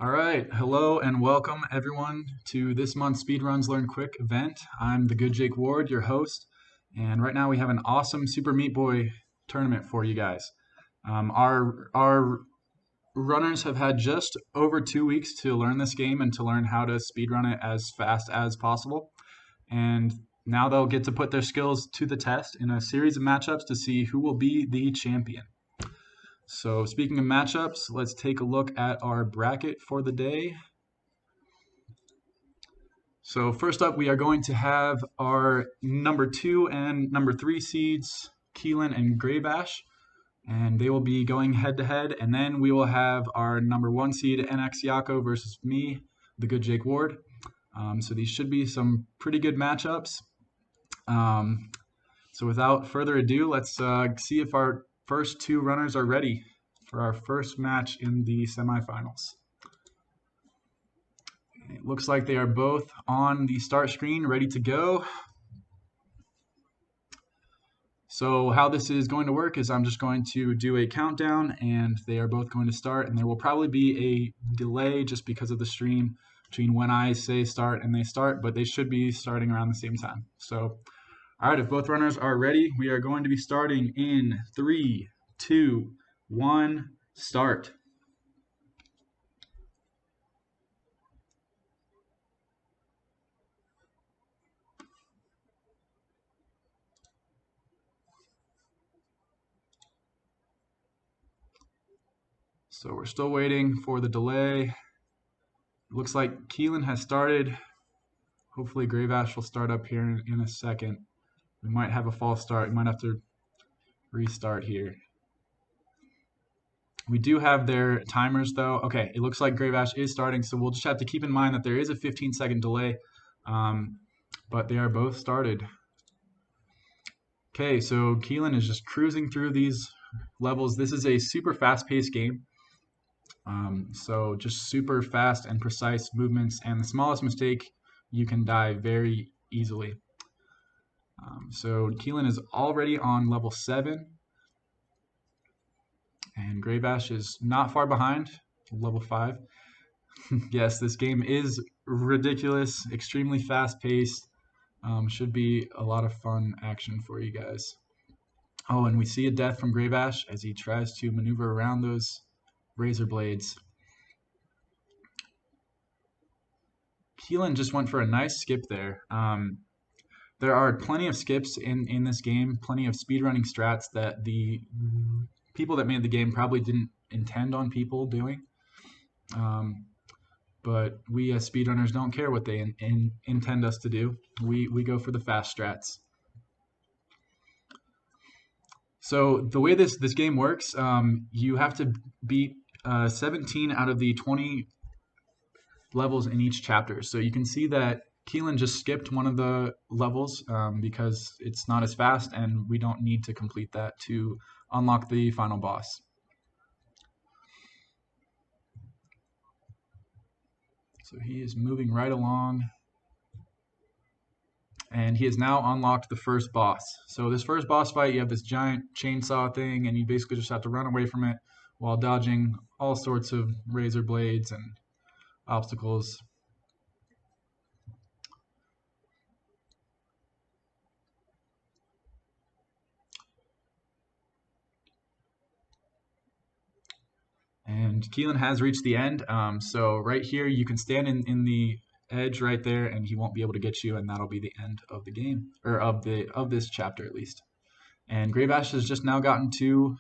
All right, hello and welcome everyone to this month's Speedruns Learn Quick event. I'm the good Jake Ward, your host, and right now we have an awesome Super Meat Boy tournament for you guys. Our runners have had just over 2 weeks to learn this game and to learn how to speedrun it as fast as possible. And now they'll get to put their skills to the test in a series of matchups to see who will be the champion. So speaking of matchups, let's take a look at our bracket for the day. So first up, we are going to have our number 2 and number 3 seeds, Keelan and Graybash, and they will be going head to head. And then we will have our number 1 seed, NX Yako versus me, the good Jake Ward. So these should be some pretty good matchups. So without further ado, let's see if our first 2 runners are ready for our first match in the semifinals. It looks like they are both on the start screen, ready to go. So how this is going to work is I'm just going to do a countdown and they are both going to start, and there will probably be a delay just because of the stream between when I say start and they start, but they should be starting around the same time. So, all right, if both runners are ready, we are going to be starting in 3, 2, 1, start. So we're still waiting for the delay. Looks like Keelan has started. Hopefully Graybash will start up here in a second. We might have a false start. We might have to restart here. We do have their timers though. Okay, it looks like Graybash is starting, so we'll just have to keep in mind that there is a 15-second delay, but they are both started. Okay, so Keelan is just cruising through these levels. This is a super fast-paced game. So just super fast and precise movements, and the smallest mistake, you can die very easily. So Keelan is already on level 7, and Graybash is not far behind, level 5. Yes, this game is ridiculous, extremely fast-paced. Should be a lot of fun action for you guys. Oh, and we see a death from Graybash as he tries to maneuver around those razor blades. Keelan just went for a nice skip there. There are plenty of skips in this game, plenty of speedrunning strats that the people that made the game probably didn't intend on people doing. But we as speedrunners don't care what they intend us to do. We go for the fast strats. So the way this game works, you have to beat 17 out of the 20 levels in each chapter. So you can see that Keelan just skipped one of the levels because it's not as fast, and we don't need to complete that to unlock the final boss. So he is moving right along, and he has now unlocked the first boss. So this first boss fight, you have this giant chainsaw thing, and you basically just have to run away from it while dodging all sorts of razor blades and obstacles. And Keelan has reached the end. So right here, you can stand in the edge right there, and he won't be able to get you, and that'll be the end of the game, or of this chapter at least. And Graybash has just now gotten to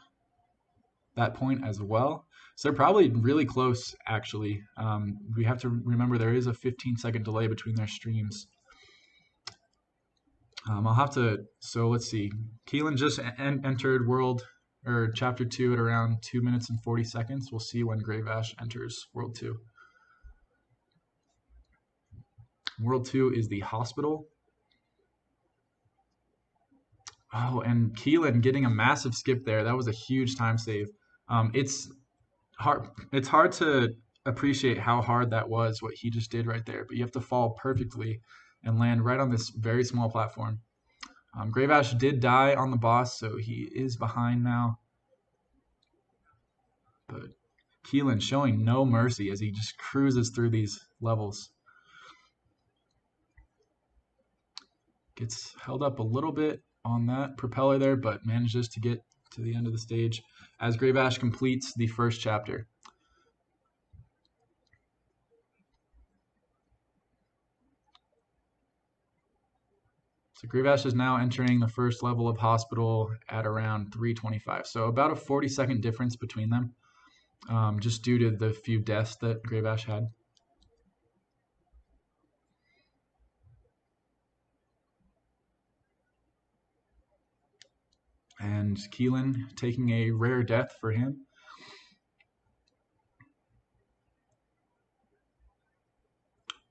that point as well. So they're probably really close, actually. We have to remember there is a 15-second delay between their streams. I'll have to, so let's see. Keelan just entered World or Chapter 2 at around 2 minutes and 40 seconds. We'll see when Graybash enters World 2. World 2 is the hospital. Oh, and Keelan getting a massive skip there. That was a huge time save. It's hard to appreciate how hard that was, what he just did right there, but you have to fall perfectly and land right on this very small platform. Graybash did die on the boss, so he is behind now. But Keelan showing no mercy as he just cruises through these levels. Gets held up a little bit on that propeller there, but manages to get to the end of the stage as Graybash completes the first chapter. So Graybash is now entering the first level of hospital at around 325. So about a 40-second difference between them, just due to the few deaths that Graybash had. And Keelan taking a rare death for him.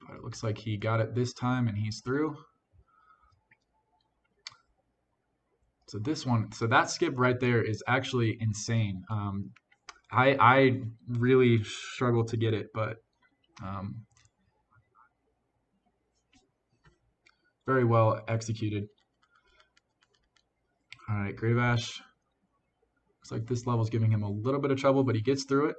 But it looks like he got it this time and he's through. So that skip right there is actually insane. I really struggled to get it, but very well executed. All right, Graybash. Looks like this level's giving him a little bit of trouble, but he gets through it.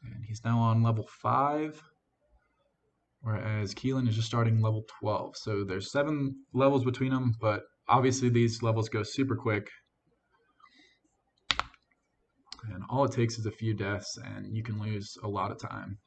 And he's now on level 5, whereas Keelan is just starting level 12. So there's 7 levels between them, but obviously these levels go super quick. And all it takes is a few deaths, and you can lose a lot of time.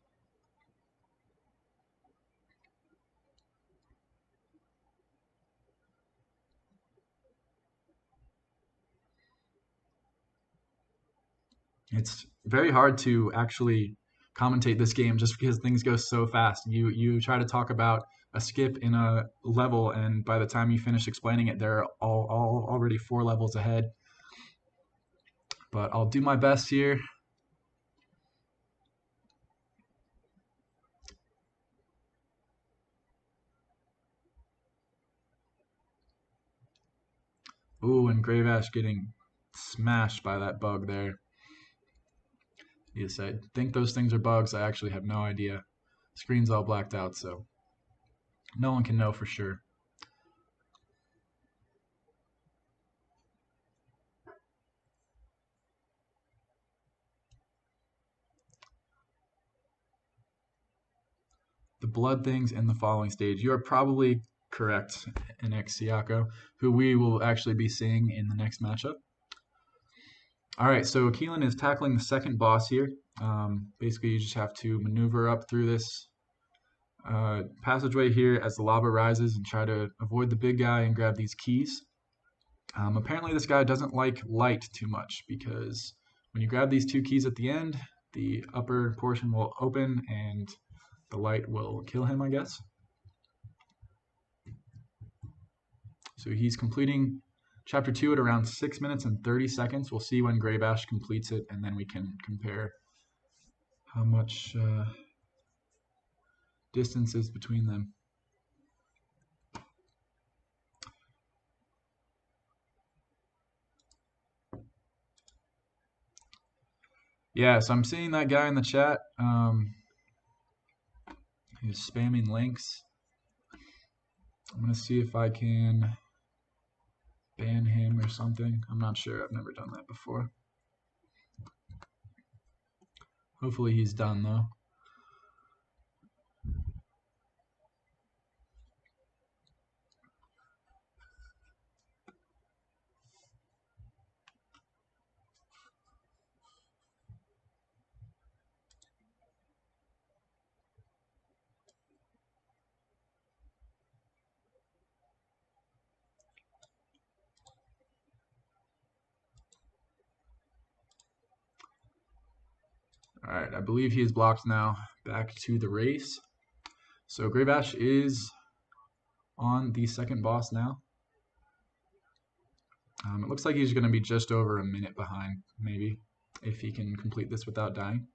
It's very hard to actually commentate this game just because things go so fast. You try to talk about a skip in a level, and by the time you finish explaining it, they're all already 4 levels ahead. But I'll do my best here. Ooh, and Graybash getting smashed by that bug there. Yes, I think those things are bugs. I actually have no idea. Screen's all blacked out, so no one can know for sure. The blood things in the following stage. You are probably correct, NX Siako, who we will actually be seeing in the next matchup. All right, so Keelan is tackling the second boss here. Basically, you just have to maneuver up through this passageway here as the lava rises and try to avoid the big guy and grab these keys. Apparently, this guy doesn't like light too much because when you grab these 2 keys at the end, the upper portion will open and the light will kill him, I guess. So he's completing chapter 2 at around 6 minutes and 30 seconds. We'll see when Graybash completes it, and then we can compare how much distance is between them. Yeah, so I'm seeing that guy in the chat. He's spamming links. I'm going to see if I can ban him or something. I'm not sure. I've never done that before. Hopefully he's done, though. All right, I believe he is blocked now. Back to the race. So Graybash is on the second boss now. It looks like he's going to be just over a minute behind, maybe, if he can complete this without dying.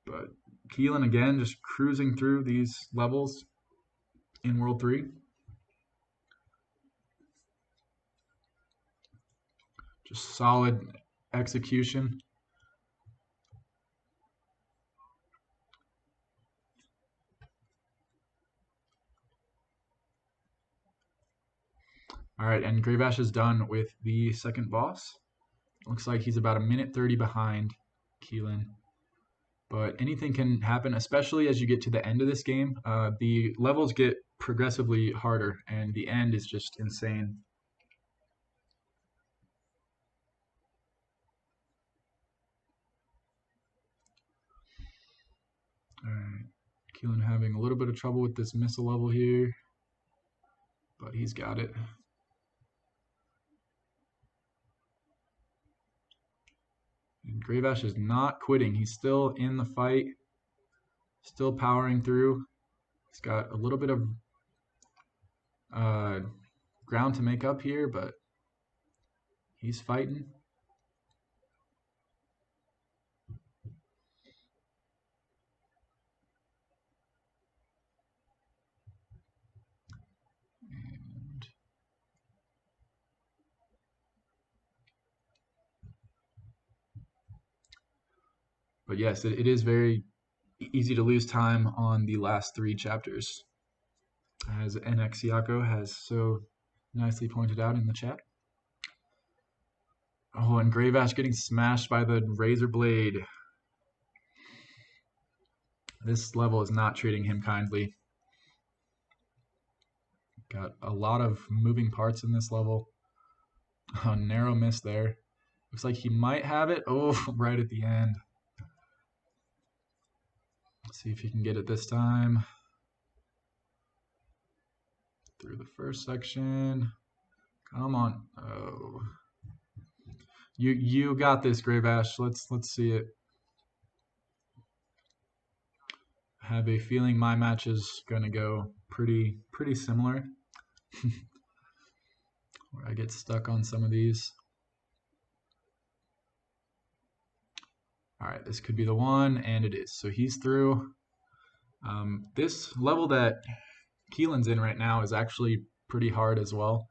But Keelan, again, just cruising through these levels in World 3. Just solid execution. All right, and Gravash is done with the second boss. Looks like he's about a minute 30 behind Keelan. But anything can happen, especially as you get to the end of this game. The levels get progressively harder, and the end is just insane. All right, Keelan having a little bit of trouble with this missile level here, but he's got it. And Gravash is not quitting. He's still in the fight, still powering through. He's got a little bit of ground to make up here, but he's fighting. But yes, it is very easy to lose time on the last 3 chapters, as NX has so nicely pointed out in the chat. Oh, and Gravash getting smashed by the Razor Blade. This level is not treating him kindly. Got a lot of moving parts in this level. A narrow miss there. Looks like he might have it. Oh, right at the end. Let's see if he can get it this time. Through the first section. Come on. Oh. You got this, Gravash. Let's see it. I have a feeling my match is gonna go pretty similar. Where I get stuck on some of these. All right, this could be the one, and it is. So he's through. This level that Keelan's in right now is actually pretty hard as well.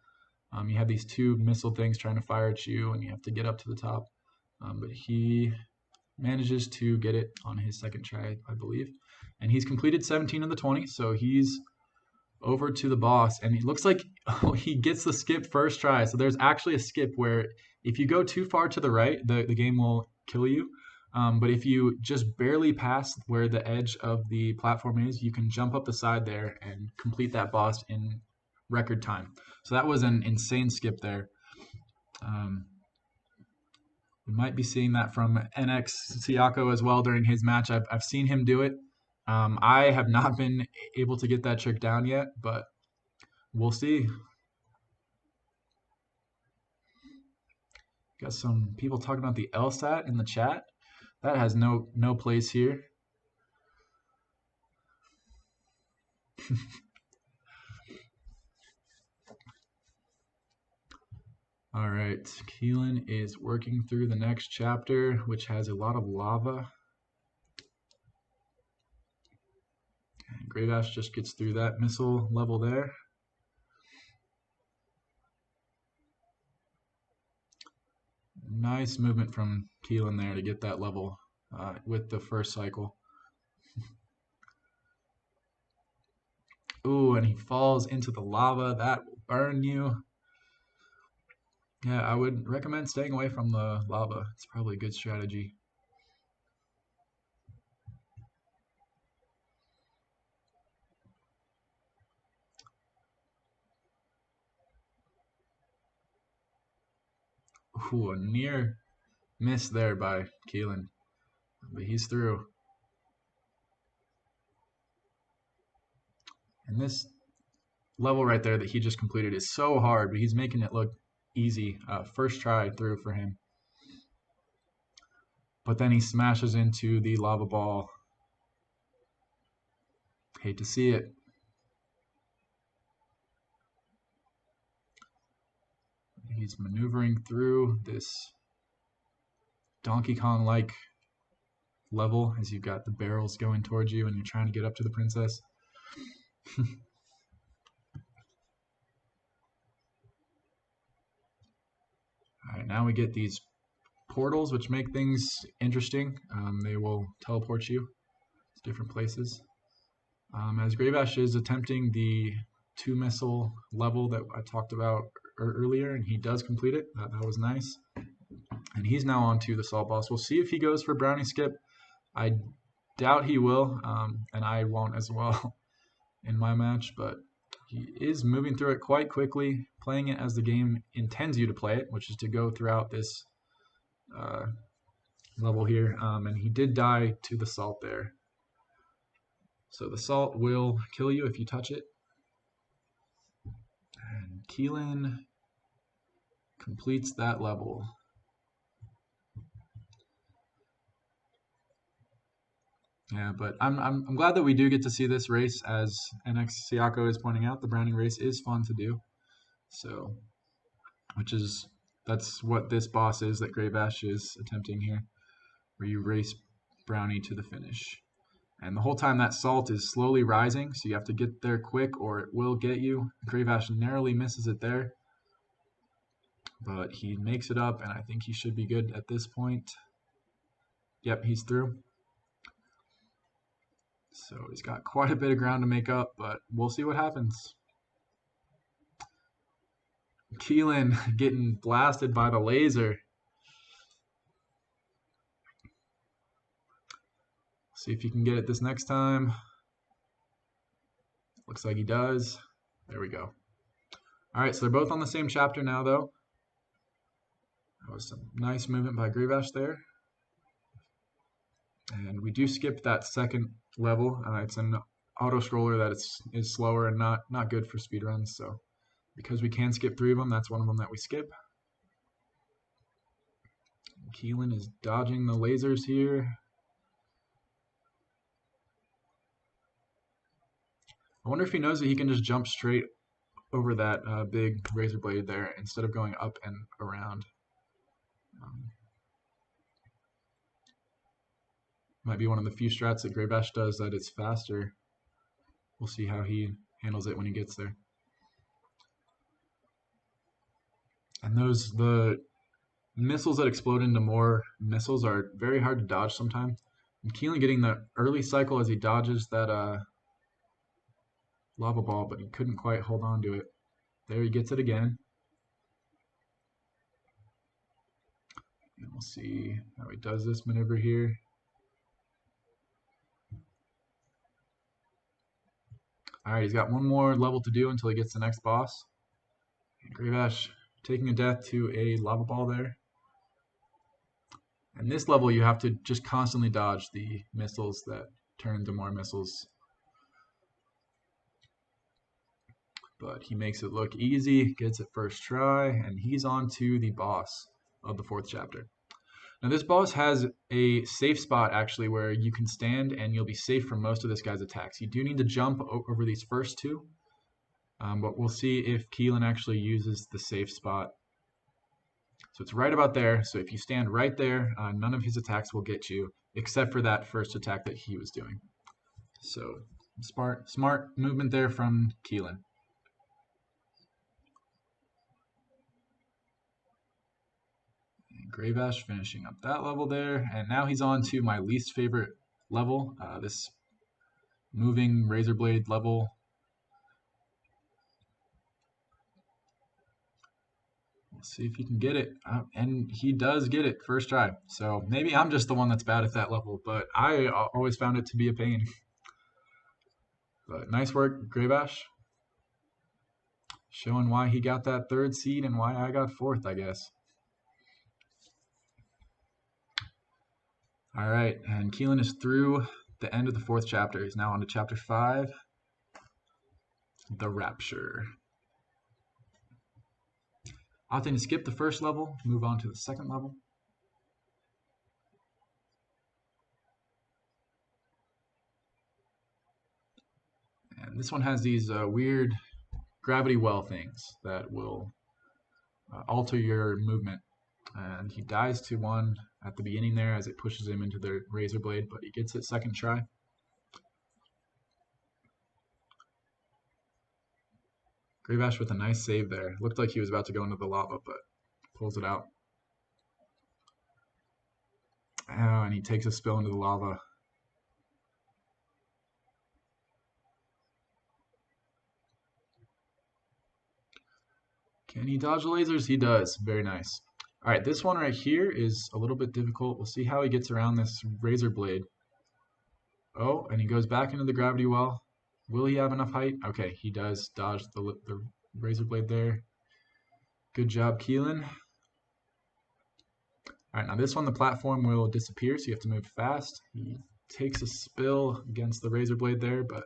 You have these 2 missile things trying to fire at you, and you have to get up to the top. But he manages to get it on his second try, I believe. And he's completed 17 of the 20, so he's over to the boss. And it looks like he gets the skip first try. So there's actually a skip where if you go too far to the right, the game will kill you. But if you just barely pass where the edge of the platform is, you can jump up the side there and complete that boss in record time. So that was an insane skip there. We might be seeing that from NX Siako as well during his match. I've seen him do it. I have not been able to get that trick down yet, but we'll see. Got some people talking about the LSAT in the chat. That has no place here. All right, Keelan is working through the next chapter, which has a lot of lava. And Gravash just gets through that missile level there. Nice movement from Keelan there to get that level with the first cycle. Ooh, and he falls into the lava. That will burn you. Yeah, I would recommend staying away from the lava. It's probably a good strategy. Ooh, a near miss there by Keelan, but he's through. And this level right there that he just completed is so hard, but he's making it look easy. First try through for him. But then he smashes into the lava ball. Hate to see it. He's maneuvering through this Donkey Kong-like level as you've got the barrels going towards you and you're trying to get up to the princess. All right, now we get these portals, which make things interesting. They will teleport you to different places. As Gravash is attempting the 2 missile level that I talked about earlier, and he does complete it. That was nice. And he's now on to the salt boss. We'll see if he goes for brownie skip. I doubt he will, and I won't as well in my match, but he is moving through it quite quickly, playing it as the game intends you to play it, which is to go throughout this level here. And he did die to the salt there. So the salt will kill you if you touch it. And Keelan completes that level. Yeah, but I'm glad that we do get to see this race, as NX Siako is pointing out. The Browning race is fun to do. So, that's what this boss is that Graybash is attempting here, where you race Brownie to the finish. And the whole time that salt is slowly rising, so you have to get there quick or it will get you. Graybash narrowly misses it there, but he makes it up, and I think he should be good at this point. Yep, he's through. So he's got quite a bit of ground to make up, but we'll see what happens. Keelan getting blasted by the laser. See if he can get it this next time. Looks like he does. There we go. All right, so they're both on the same chapter now, though. That was some nice movement by Graybash there. And we do skip that second level. It's an auto scroller that is slower and not good for speedruns. So because we can skip 3 of them, that's one of them that we skip. Keelan is dodging the lasers here. I wonder if he knows that he can just jump straight over that big razor blade there instead of going up and around. Might be one of the few strats that Graybash does that it's faster. We'll see how he handles it when he gets there. And the missiles that explode into more missiles are very hard to dodge sometimes. And Keelan getting the early cycle as he dodges that lava ball, but he couldn't quite hold on to it. There he gets it again. And we'll see how he does this maneuver here. All right, he's got one more level to do until he gets the next boss. And Graybash taking a death to a lava ball there. And this level, you have to just constantly dodge the missiles that turn into more missiles. But he makes it look easy, gets it first try, and he's on to the boss of the 4th chapter. Now this boss has a safe spot actually where you can stand and you'll be safe from most of this guy's attacks. You do need to jump over these first 2, but we'll see if Keelan actually uses the safe spot. So it's right about there. So if you stand right there, none of his attacks will get you, except for that first attack that he was doing. So smart movement there from Keelan. Graybash finishing up that level there, and now he's on to my least favorite level, this moving razor blade level. We'll see if he can get it, and he does get it first try. So maybe I'm just the one that's bad at that level, but I always found it to be a pain. But nice work, Graybash. Showing why he got that 3rd seed and why I got 4th, I guess. All right, and Keelan is through the end of the 4th chapter. He's now on to chapter 5, The Rapture. Opting to skip the first level, move on to the 2nd level. And this one has these weird gravity well things that will alter your movement. And he dies to one at the beginning there as it pushes him into the razor blade, but he gets it 2nd try. Graybash with a nice save there. Looked like he was about to go into the lava, but pulls it out. Oh, and he takes a spill into the lava. Can he dodge the lasers? He does. Very nice. All right, this one right here is a little bit difficult. We'll see how he gets around this razor blade. Oh, and he goes back into the gravity well. Will he have enough height? Okay, he does dodge the razor blade there. Good job, Keelan. All right, now this one, the platform will disappear, so you have to move fast. He takes a spill against the razor blade there, but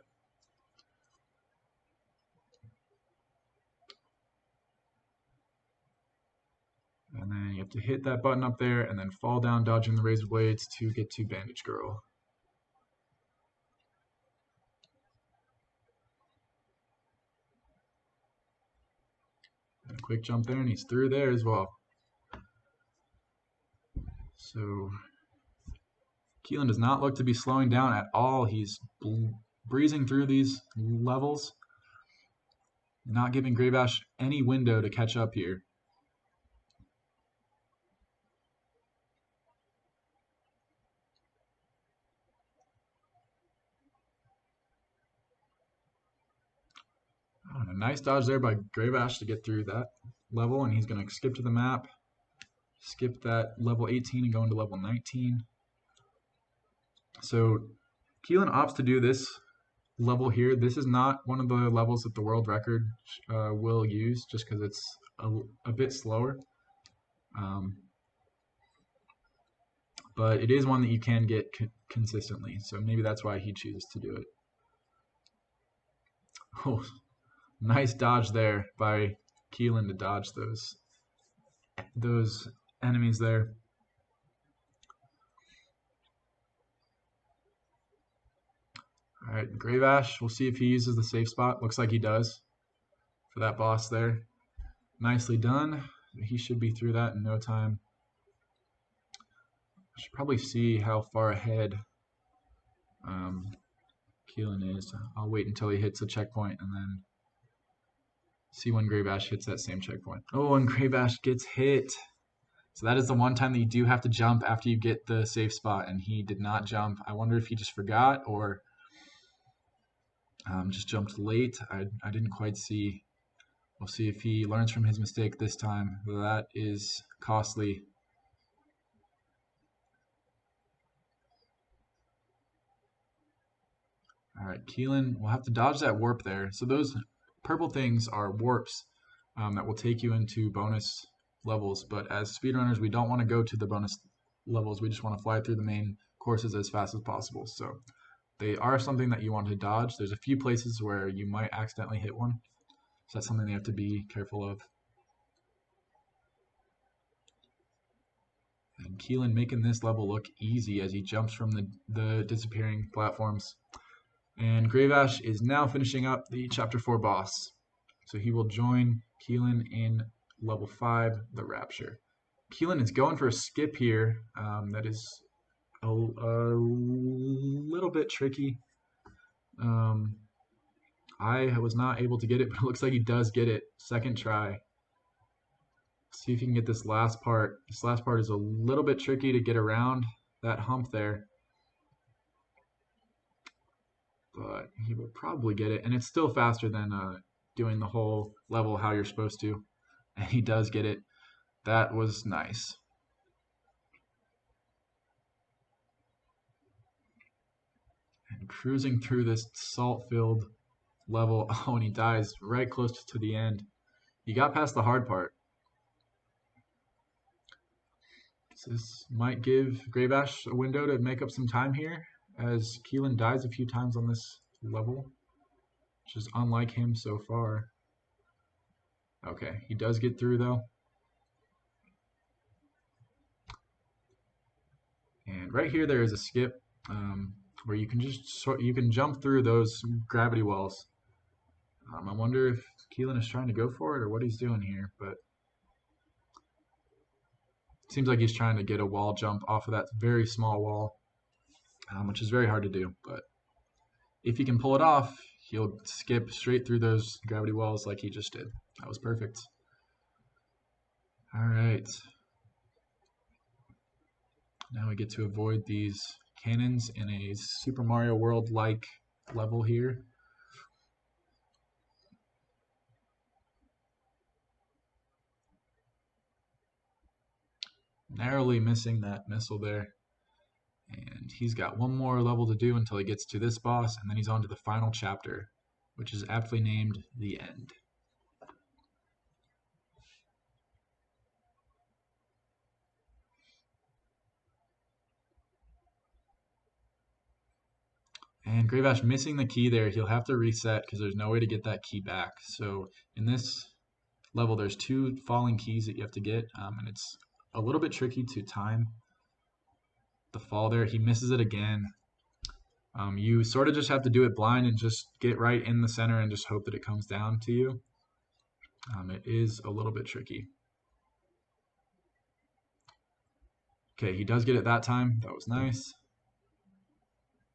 and then you have to hit that button up there and then fall down dodging the razor blades to get to Bandage Girl. And a quick jump there, and he's through there as well. So Keelan does not look to be slowing down at all. He's breezing through these levels, not giving Graybash any window to catch up here. Oh, and a nice dodge there by Graybash to get through that level, and he's going to skip to the map, skip that level 18 and go into level 19. So Keelan opts to do this level here. This is not one of the levels that the world record will use, just because it's a bit slower. But it is one that you can get consistently, so maybe that's why he chooses to do it. Oh, nice dodge there by Keelan to dodge those enemies there. All right, Graybash, we'll see if he uses the safe spot. Looks like he does for that boss there. Nicely done. He should be through that in no time. I should probably see how far ahead Keelan is. I'll wait until he hits a checkpoint and then see when Graybash hits that same checkpoint. Oh, and Graybash gets hit. So that is the one time that you do have to jump after you get the safe spot, and he did not jump. I wonder if he just forgot or just jumped late. I didn't quite see. We'll see if he learns from his mistake this time. That is costly. All right, Keelan, we'll have to dodge that warp there. So those purple things are warps that will take you into bonus levels. But as speedrunners, we don't want to go to the bonus levels. We just want to fly through the main courses as fast as possible. So they are something that you want to dodge. There's a few places where you might accidentally hit one. So that's something you have to be careful of. And Keelan making this level look easy as he jumps from the disappearing platforms. And Graybash is now finishing up the Chapter 4 boss. So he will join Keelan in level 5, the Rapture. Keelan is going for a skip here. That is a little bit tricky. I was not able to get it, but it looks like he does get it. Second try. See if you can get this last part. This last part is a little bit tricky to get around that hump there. But he will probably get it. And it's still faster than doing the whole level how you're supposed to. And he does get it. That was nice. And cruising through this salt-filled level. Oh, and he dies right close to the end. He got past the hard part. So this might give Graybash a window to make up some time here, as Keelan dies a few times on this level, which is unlike him so far. Okay, he does get through though. And right here there is a skip where you can jump through those gravity wells. I wonder if Keelan is trying to go for it or what he's doing here, but it seems like he's trying to get a wall jump off of that very small wall, which is very hard to do. But if he can pull it off, he'll skip straight through those gravity wells like he just did. That was perfect. All right. Now we get to avoid these cannons in a Super Mario World-like level here. narrowly missing that missile there. And he's got one more level to do until he gets to this boss, and then he's on to the final chapter, which is aptly named The End. And Grave Ash missing the key there, he'll have to reset because there's no way to get that key back. So in this level, there's 2 falling keys that you have to get, and it's a little bit tricky to time the fall there. He misses it again. You sort of just have to do it blind and just get right in the center and just hope that it comes down to you. It is a little bit tricky. Okay, he does get it that time. That was nice.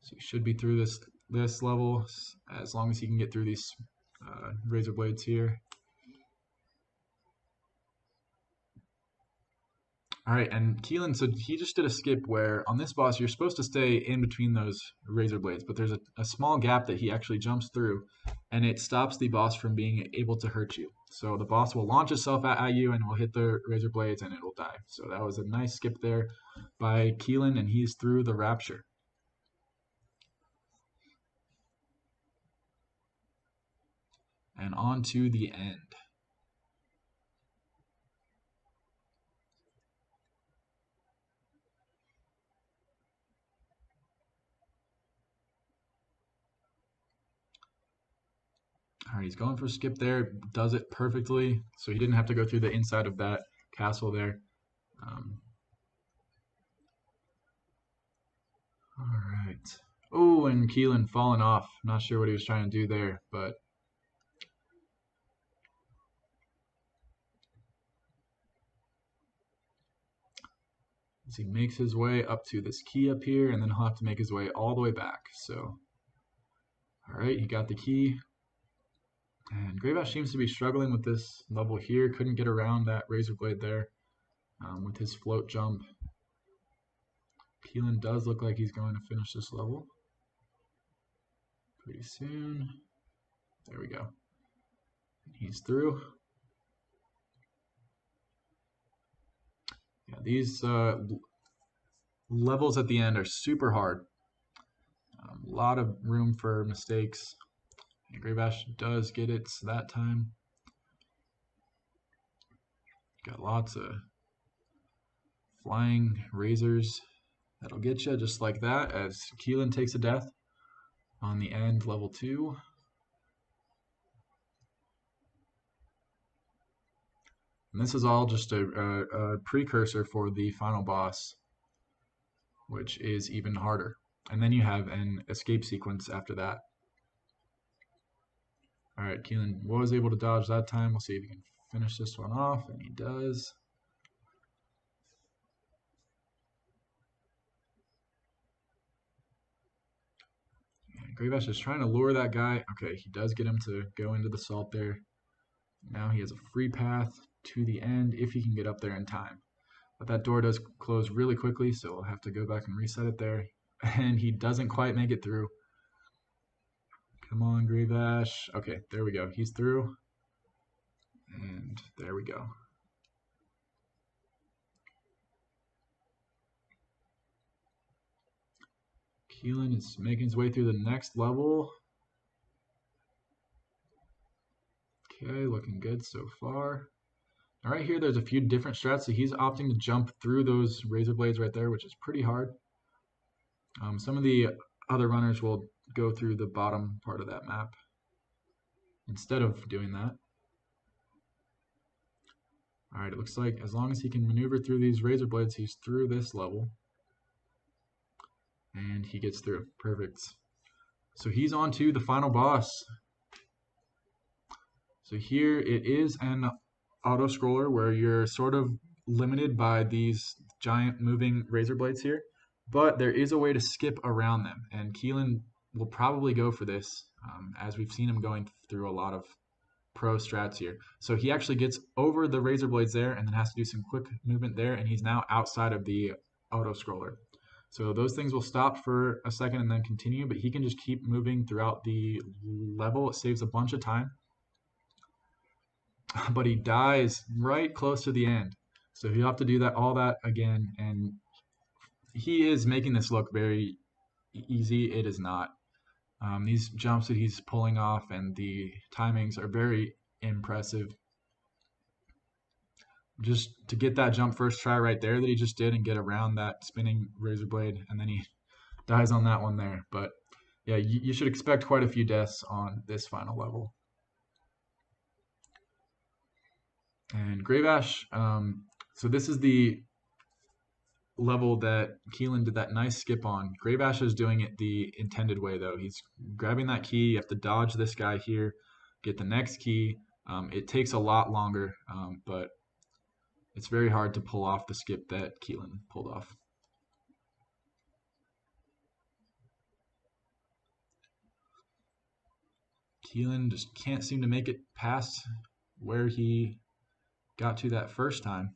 So he should be through this level as long as he can get through these razor blades here. All right, and Keelan, so he just did a skip where on this boss you're supposed to stay in between those razor blades, but there's a small gap that he actually jumps through, and it stops the boss from being able to hurt you. So the boss will launch itself at you and will hit the razor blades and it'll die. So that was a nice skip there by Keelan, and he's through the Rapture. And on to the end. All right, he's going for a skip there, does it perfectly, so he didn't have to go through the inside of that castle there. All right. Oh, and Keelan falling off. Not sure what he was trying to do there, but as he makes his way up to this key up here, and then he'll have to make his way all the way back. So, all right, he got the key. And Grave Ash seems to be struggling with this level here. Couldn't get around that razor blade there with his float jump. Keelan does look like he's going to finish this level pretty soon. There we go. He's through. Yeah, these levels at the end are super hard. A lot of room for mistakes. And Grave Ash does get it that time. Got lots of flying razors that'll get you just like that as Keelan takes a death on the end, level 2. And this is all just a precursor for the final boss, which is even harder. And then you have an escape sequence after that. All right, Keelan was able to dodge that time. We'll see if he can finish this one off, and he does. Grave Ash is trying to lure that guy. Okay, he does get him to go into the salt there. Now he has a free path to the end if he can get up there in time. But that door does close really quickly, so we'll have to go back and reset it there. And he doesn't quite make it through. Come on, Grave Ash. Okay, there we go. He's through. And there we go. Keelan is making his way through the next level. Okay, looking good so far. All right, here there's a few different strats. So he's opting to jump through those razor blades right there, which is pretty hard. Some of the other runners will go through the bottom part of that map instead of doing that. All right, it looks like as long as he can maneuver through these razor blades, he's through this level. And he gets through. Perfect. So he's on to the final boss. So here it is an auto scroller where you're sort of limited by these giant moving razor blades here, but there is a way to skip around them, and Keelan will probably go for this as we've seen him going through a lot of pro strats here. So he actually gets over the razor blades there and then has to do some quick movement there, and he's now outside of the auto scroller. So those things will stop for a second and then continue, but he can just keep moving throughout the level. It saves a bunch of time. But he dies right close to the end. So he'll have to do that all that again, and he is making this look very easy. It is not. These jumps that he's pulling off and the timings are very impressive. Just to get that jump first try right there that he just did and get around that spinning razor blade, and then he dies on that one there. But yeah, you should expect quite a few deaths on this final level. And Grave Ash, so this is the level that Keelan did that nice skip on. Grave Ash is doing it the intended way though. He's grabbing that key. You have to dodge this guy here, get the next key. It takes a lot longer, but it's very hard to pull off the skip that Keelan pulled off. Keelan just can't seem to make it past where he got to that first time.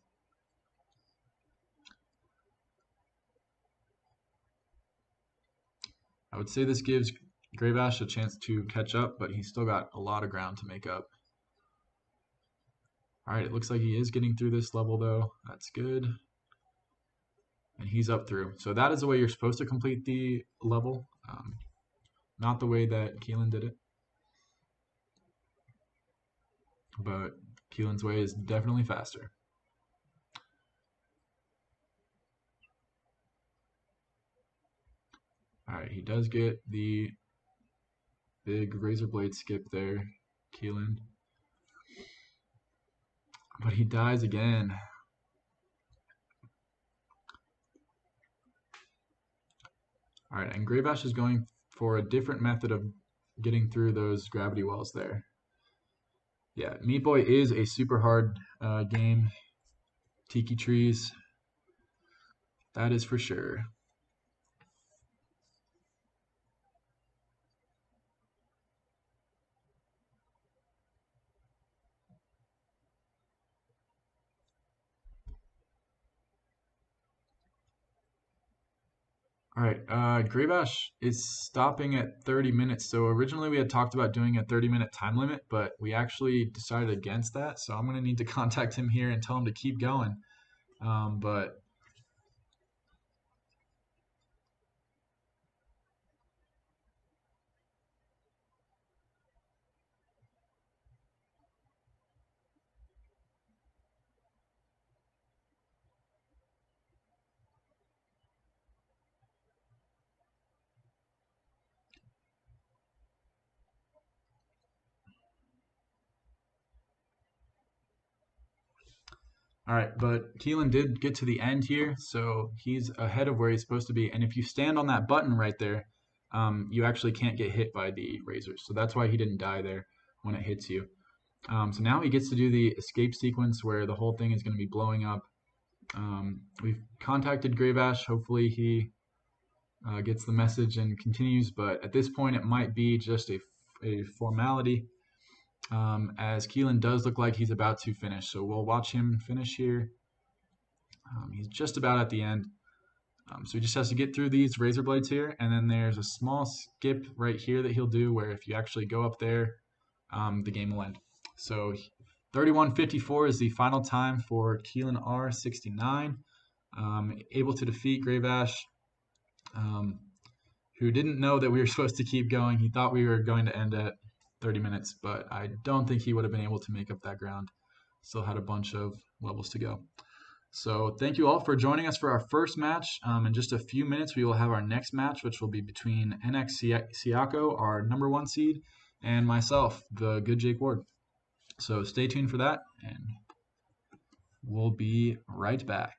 I would say this gives Grave Ash a chance to catch up, but he's still got a lot of ground to make up. All right, it looks like he is getting through this level though. That's good. And he's up through. So that is the way you're supposed to complete the level, not the way that Keelan did it. But Keelan's way is definitely faster. All right, he does get the big razor blade skip there, Keelan. But he dies again. All right, and Grave Ash is going for a different method of getting through those gravity wells there. Yeah, Meat Boy is a super hard game. Tiki Trees, that is for sure. All right, Grave Ash is stopping at 30 minutes. So originally we had talked about doing a 30-minute time limit, but we actually decided against that. So I'm going to need to contact him here and tell him to keep going. But all right, but Keelan did get to the end here, so he's ahead of where he's supposed to be. And if you stand on that button right there, you actually can't get hit by the razors. So that's why he didn't die there when it hits you. So now he gets to do the escape sequence where the whole thing is going to be blowing up. We've contacted Grave Ash. Hopefully he gets the message and continues, but at this point it might be just a formality, as Keelan does look like he's about to finish. So we'll watch him finish here. He's just about at the end. So he just has to get through these razor blades here, and then there's a small skip right here that he'll do where if you actually go up there, the game will end. So 31:54 is the final time for Keelan R69, able to defeat Grave Ash, who didn't know that we were supposed to keep going. He thought we were going to end at 30 minutes, but I don't think he would have been able to make up that ground. Still had a bunch of levels to go. So thank you all for joining us for our first match. In just a few minutes, we will have our next match, which will be between NX Siako, our #1 seed, and myself, the good Jake Ward. So stay tuned for that, and we'll be right back.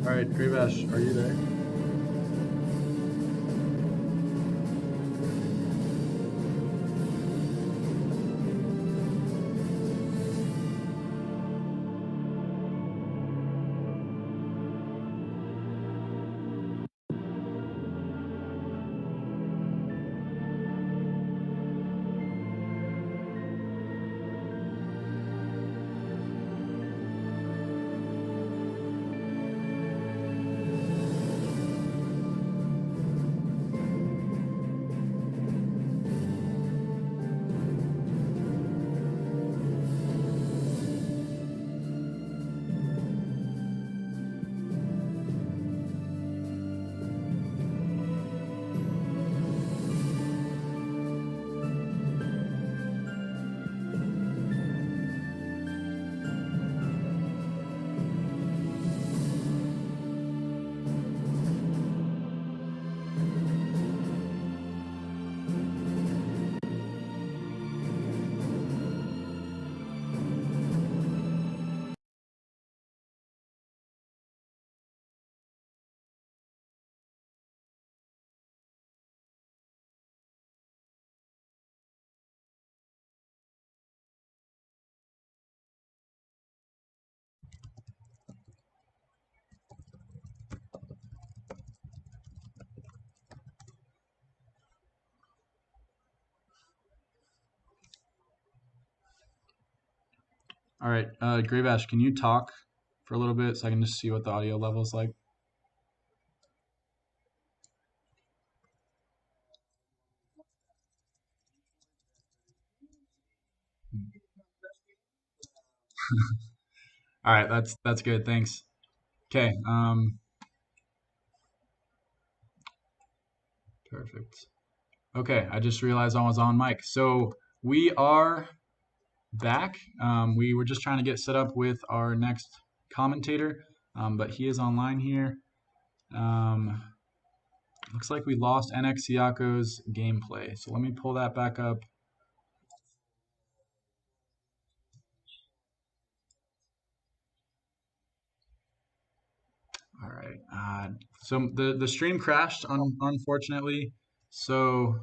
All right, Grevash, are you there? All right, Grevash, can you talk for a little bit so I can just see what the audio level is like? All right, that's good. Thanks. Okay, perfect. Okay, I just realized I was on mic. So we are back. We were just trying to get set up with our next commentator, but he is online here. Um, looks like we lost NX Siako's gameplay. So let me pull that back up. All right. So the stream crashed unfortunately. So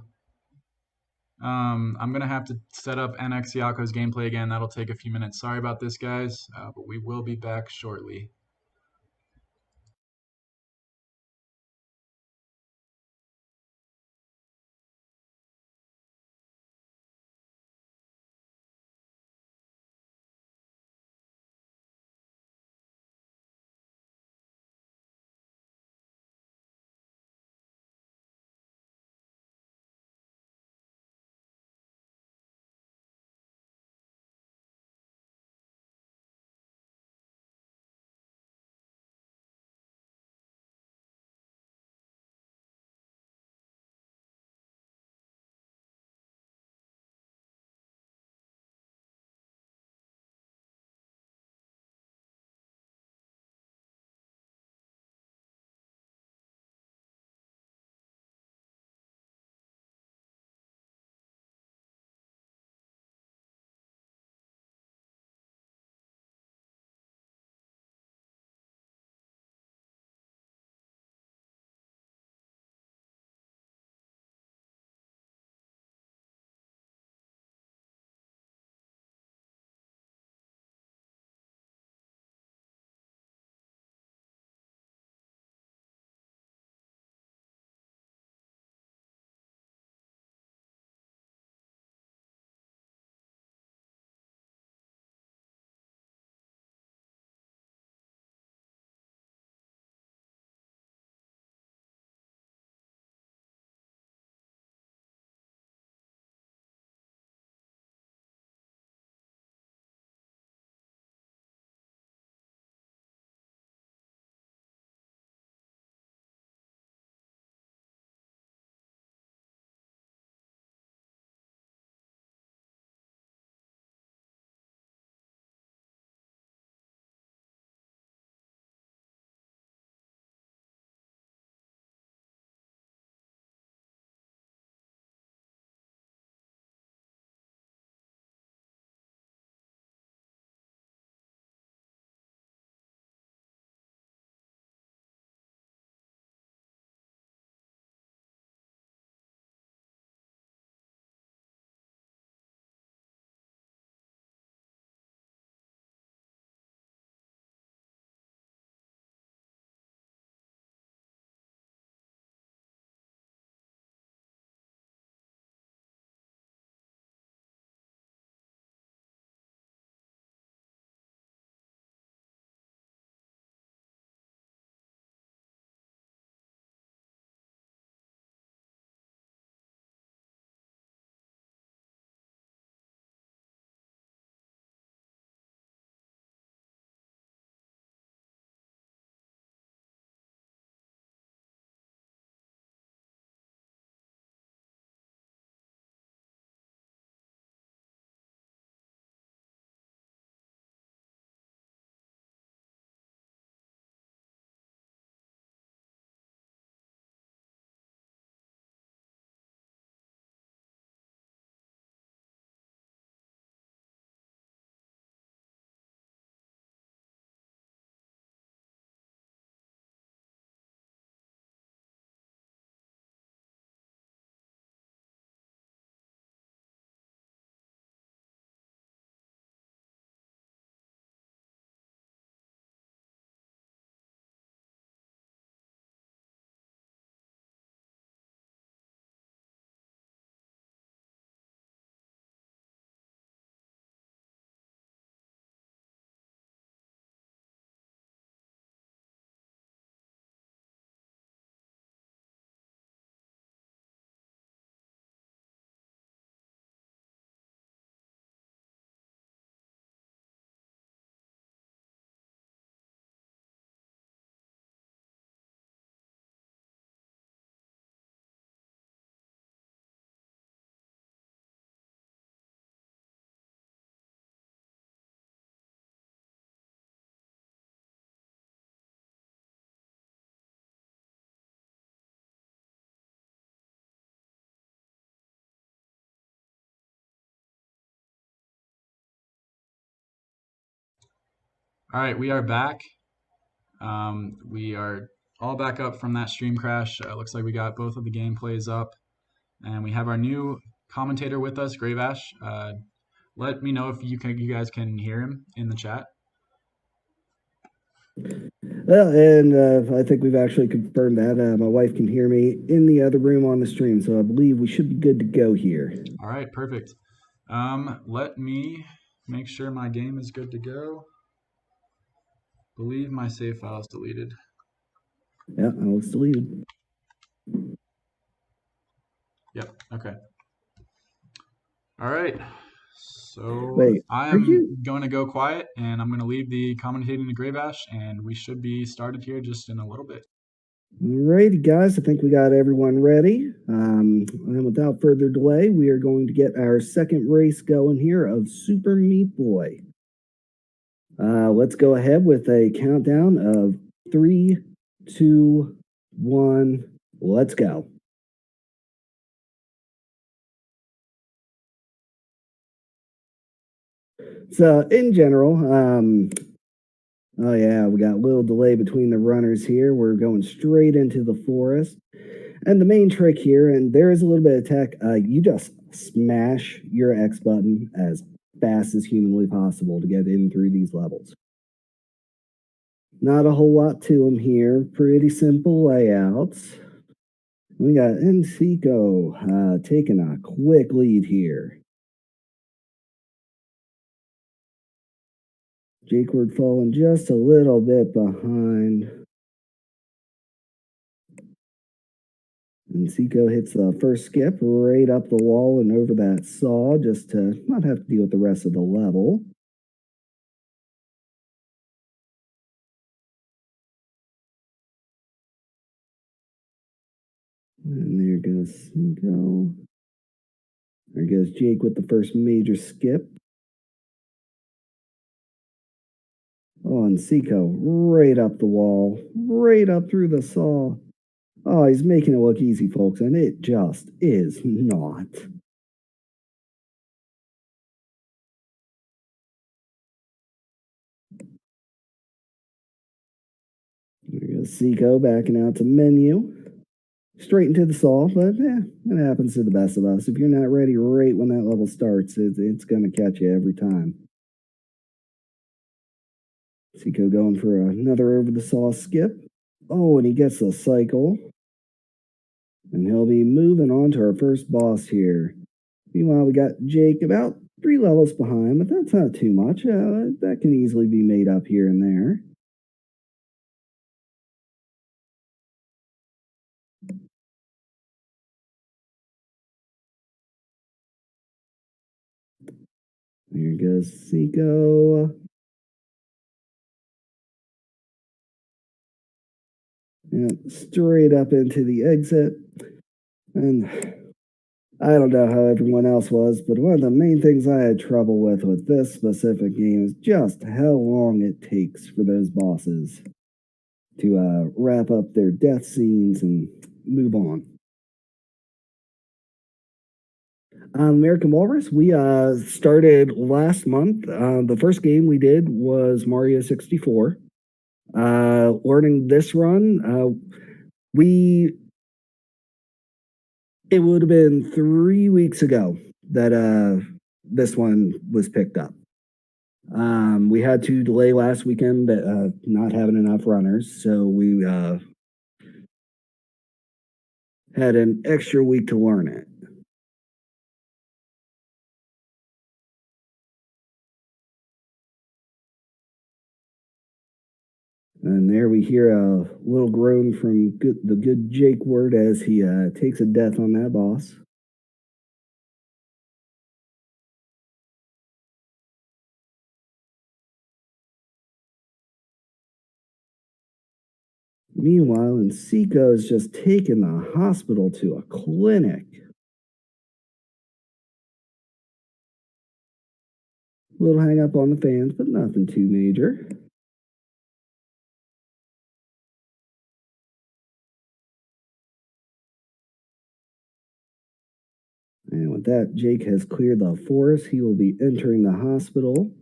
I'm gonna have to set up NX Siako's gameplay again. That'll take a few minutes. Sorry about this, guys, but we will be back shortly. All right, we are back. We are all back up from that stream crash. Looks like we got both of the gameplays up, and we have our new commentator with us, Gravash. Let me know if you guys can hear him in the chat. Well, and I think we've actually confirmed that. My wife can hear me in the other room on the stream, so I believe we should be good to go here. All right, perfect. Let me make sure my game is good to go. Believe my save file is deleted. Yeah, I was deleted. Yep, okay. All right. So Wait, I'm going to go quiet and I'm going to leave the commentating to Gravash, and we should be started here just in a little bit. Alrighty, guys, I think we got everyone ready. And without further delay, we are going to get our second race going here of Super Meat Boy. Let's go ahead with a countdown of 3, 2, 1, let's go. So, in general, oh yeah, we got a little delay between the runners here. We're going straight into the forest. And the main trick here, and there is a little bit of tech, you just smash your X button as fast as humanly possible to get in through these levels. Not a whole lot to them here. Pretty simple layouts. We got NCeco taking a quick lead here. Jake falling just a little bit behind. And Seco hits the first skip right up the wall and over that saw just to not have to deal with the rest of the level. And there goes Seco. There goes Jake with the first major skip. Oh, and Seco right up the wall, right up through the saw. Oh, he's making it look easy, folks, and it just is not. There goes Seco backing out to menu. Straight into the saw, but it happens to the best of us. If you're not ready right when that level starts, it's going to catch you every time. Seco going for another over the saw skip. Oh, and he gets the cycle. And he'll be moving on to our first boss here. Meanwhile, we got Jake about 3 levels behind, but that's not too much. That can easily be made up here and there. There goes Seco. And straight up into the exit. And I don't know how everyone else was, but one of the main things I had trouble with this specific game is just how long it takes for those bosses to wrap up their death scenes and move on. American Walrus, we started last month. The first game we did was Mario 64. Learning this run, it would have been 3 weeks ago that this one was picked up. We had to delay last weekend, not having enough runners, so we had an extra week to learn it. And there we hear a little groan from the good Jake Ward as he takes a death on that boss. Meanwhile, NCeco is just taking the hospital to a clinic. A little hang up on the fans, but nothing too major. And with that, Jake has cleared the forest. He will be entering the hospital.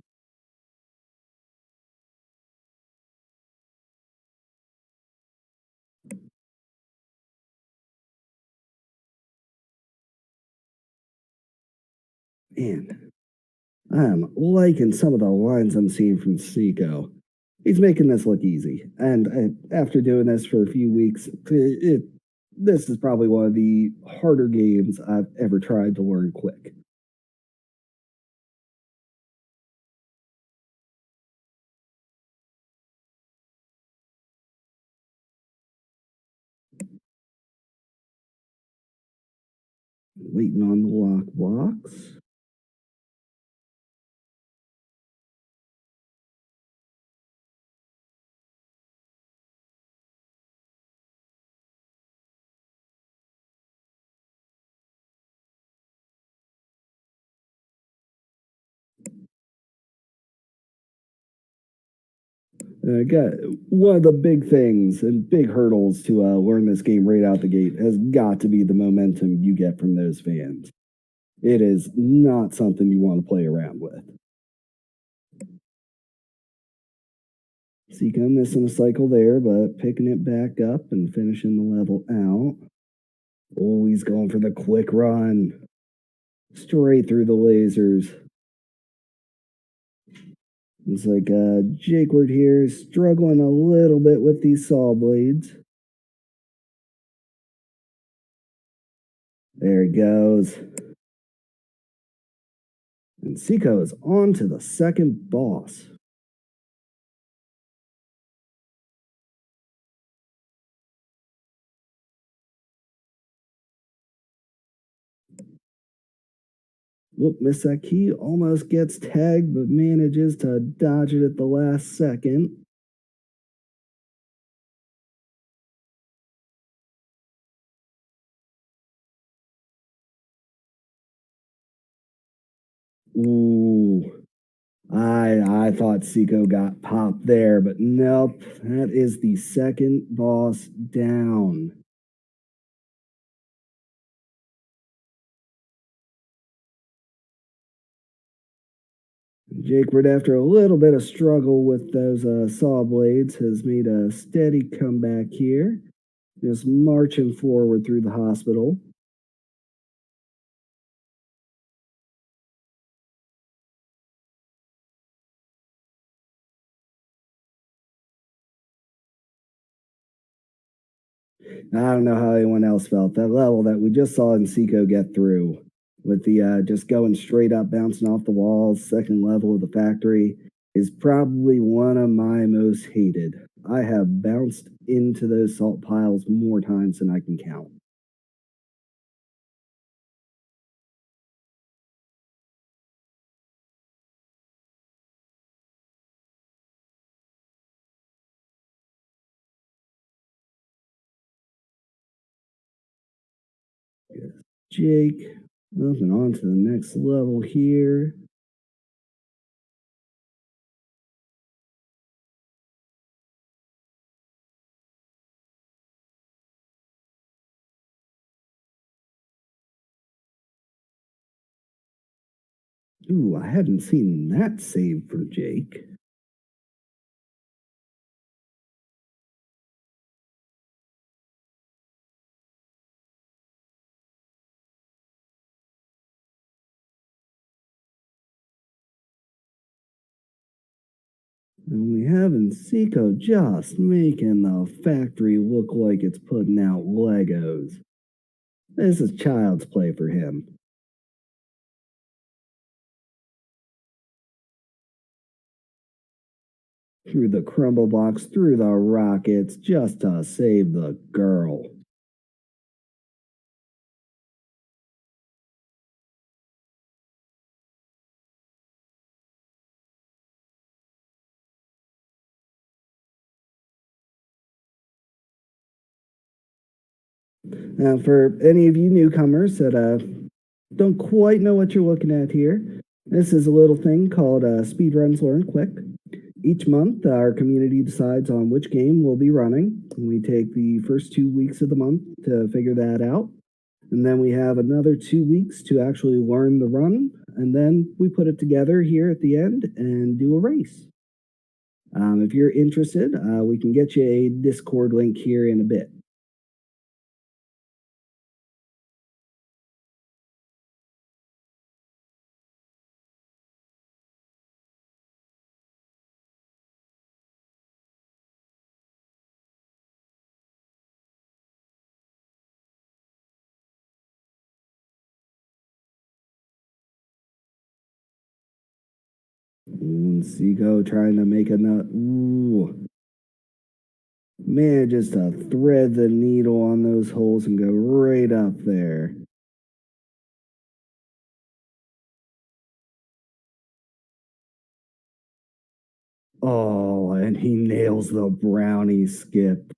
Man, I'm liking some of the lines I'm seeing from Seiko. He's making this look easy. And after doing this for a few weeks, this is probably one of the harder games I've ever tried to learn quick. Waiting on the lock blocks. Got one of the big things and big hurdles to learn this game right out the gate has got to be the momentum you get from those fans. It is not something you want to play around with. Seiko missing a cycle there, but picking it back up and finishing the level out. Always going for the quick run. Straight through the lasers. Looks like Jake Ward here is struggling a little bit with these saw blades. There he goes. And Seiko is on to the second boss. Whoop, missed that key. Almost gets tagged, but manages to dodge it at the last second. Ooh. I thought Seiko got popped there, but nope. That is the second boss down. Jakeward, after a little bit of struggle with those saw blades, has made a steady comeback here. Just marching forward through the hospital. I don't know how anyone else felt. That level that we just saw Seiko get through with the just going straight up, bouncing off the walls, second level of the factory is probably one of my most hated. I have bounced into those salt piles more times than I can count. Jake, up and on to the next level here. Ooh, I hadn't seen that save from Jake. And we have Seiko just making the factory look like it's putting out Legos. This is child's play for him. Through the crumble blocks, through the rockets, just to save the girl. Now, for any of you newcomers that don't quite know what you're looking at here, this is a little thing called Speedruns Learn Quick. Each month, our community decides on which game we'll be running. We take the first 2 weeks of the month to figure that out. And then we have another 2 weeks to actually learn the run. And then we put it together here at the end and do a race. If you're interested, we can get you a Discord link here in a bit. And Seiko trying to make a nut. Ooh. Man, just to thread the needle on those holes and go right up there. Oh, and he nails the brownie skip.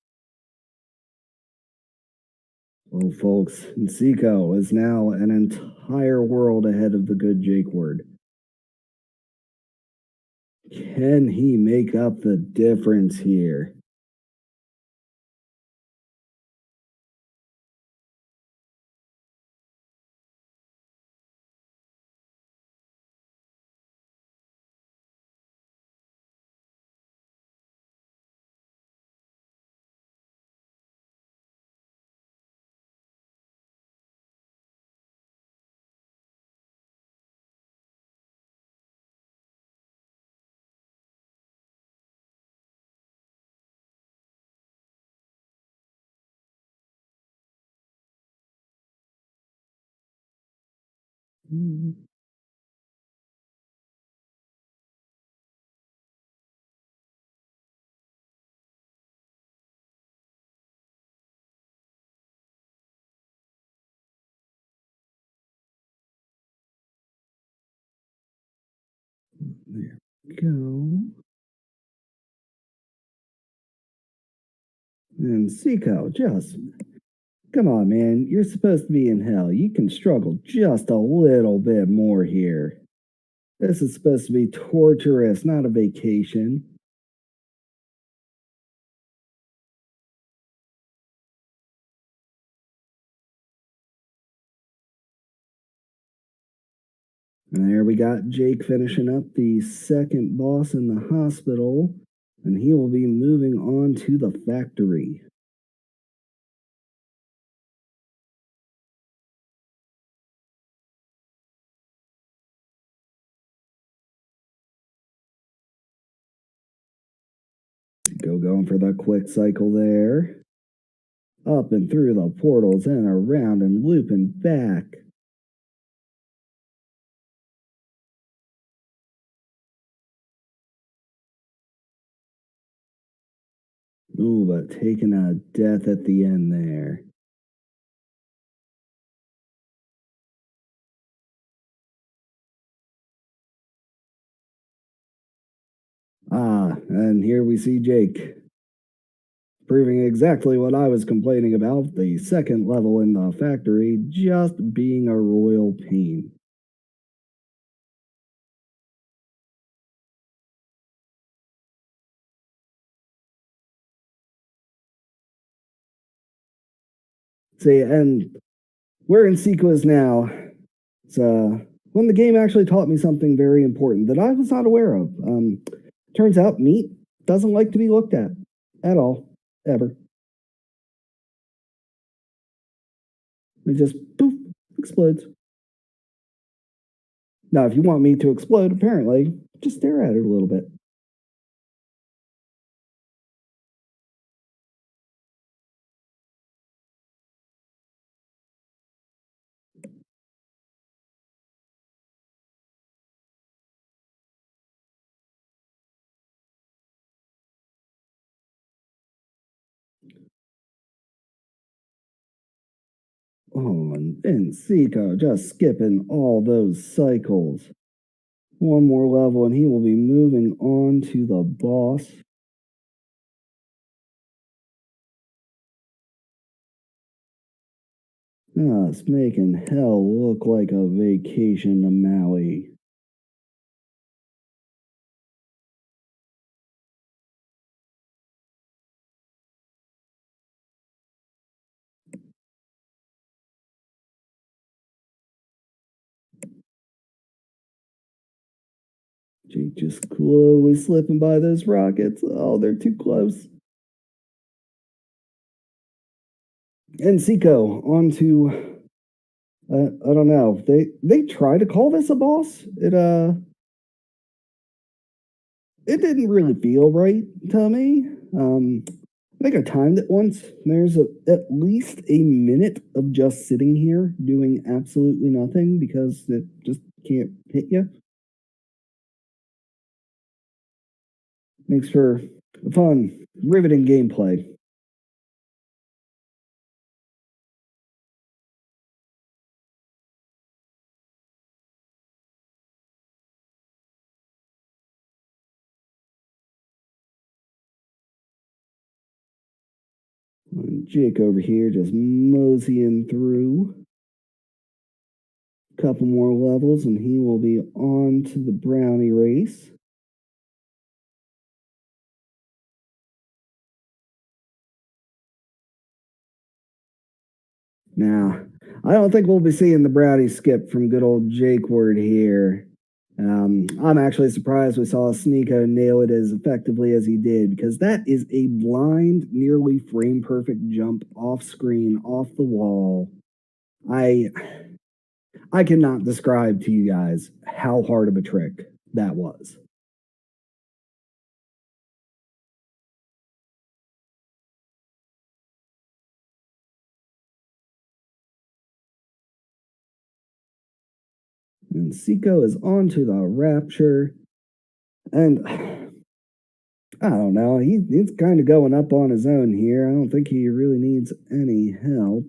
Oh, folks, Seiko is now an entire world ahead of the good Jake Ward. Can he make up the difference here? Mm, there we go. And Seiko, just come on, man. You're supposed to be in hell. You can struggle just a little bit more here. This is supposed to be torturous, not a vacation. And there we got Jake finishing up the second boss in the hospital, and he will be moving on to the factory. Going for the quick cycle there. Up and through the portals and around and looping back. Ooh, but taking a death at the end there. Ah, and here we see Jake. Proving exactly what I was complaining about, the second level in the factory just being a royal pain. See, and we're in Sequas now. So when the game actually taught me something very important that I was not aware of. Turns out meat doesn't like to be looked at all, ever. It just poof explodes. Now, if you want meat to explode, apparently, just stare at it a little bit. Oh, and Seiko just skipping all those cycles. One more level, and he will be moving on to the boss. Just making hell look like a vacation to Maui. Jake just slowly slipping by those rockets. Oh, they're too close. And Seiko onto I don't know. They try to call this a boss. It didn't really feel right to me. I think I timed it once. There's at least a minute of just sitting here doing absolutely nothing because it just can't hit you. Makes for fun, riveting gameplay. And Jake over here just moseying through a couple more levels, and he will be on to the brownie race. Now, I don't think we'll be seeing the brownie skip from good old Jake Word here. I'm actually surprised we saw Sneeko nail it as effectively as he did, because that is a blind, nearly frame perfect jump off screen, off the wall. I I cannot describe to you guys how hard of a trick that was. And Seiko is on to the Rapture. And I don't know, he's kind of going up on his own here. I don't think he really needs any help.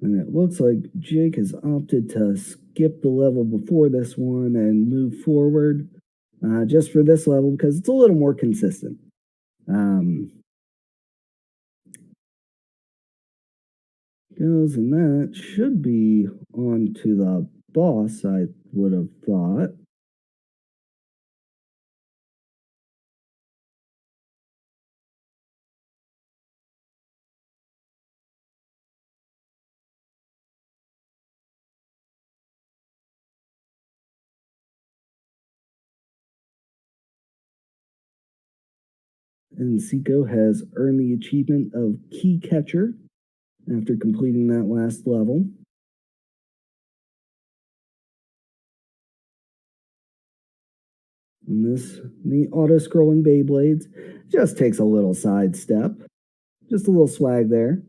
And it looks like Jake has opted to skip the level before this one and move forward just for this level because it's a little more consistent. Um, Goes and that should be on to the boss, I would have thought. And Seiko has earned the achievement of Key Catcher after completing that last level. And the auto scrolling Beyblades just takes a little sidestep, just a little swag there.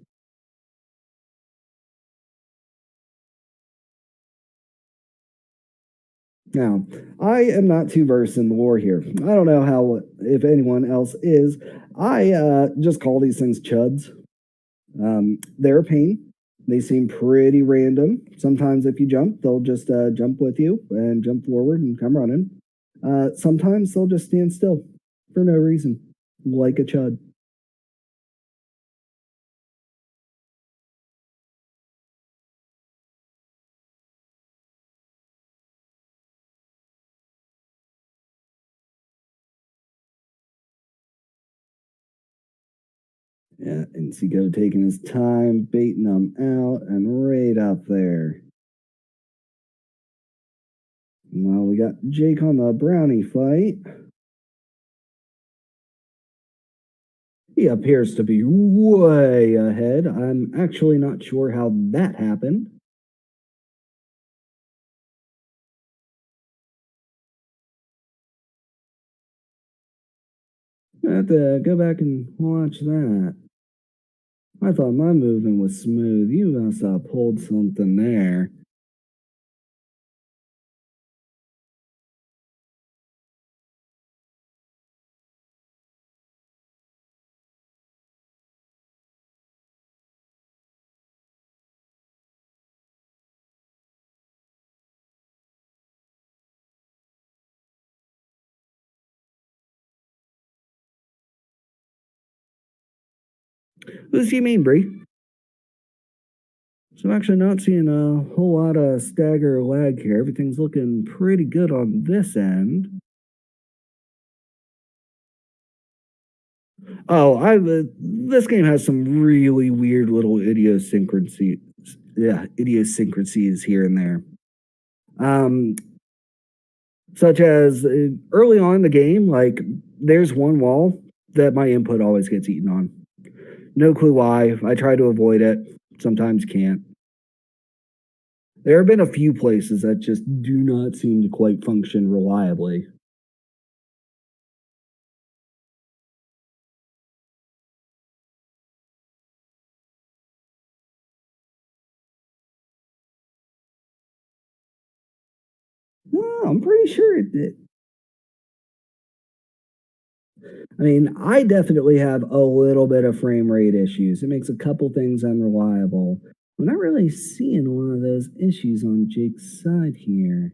Now, I am not too versed in the lore here. I don't know how, if anyone else is. I just call these things chuds. They're a pain. They seem pretty random. Sometimes, if you jump, they'll just jump with you and jump forward and come running. Sometimes they'll just stand still for no reason, like a chud. Yeah, and Seago taking his time, baiting them out, and right up there. Well, we got Jake on the brownie fight. He appears to be way ahead. I'm actually not sure how that happened. I have to go back and watch that. I thought my movement was smooth. You must have pulled something there. What do you mean, Bree? So I'm actually not seeing a whole lot of stagger or lag here. Everything's looking pretty good on this end. Oh, I this game has some really weird little idiosyncrasies here and there. Um, Such as early on in the game, like there's one wall that my input always gets eaten on. No clue why. I try to avoid it. Sometimes can't. There have been a few places that just do not seem to quite function reliably. I'm pretty sure it did. I mean, I definitely have a little bit of frame rate issues. It makes a couple things unreliable. I'm not really seeing one of those issues on Jake's side here.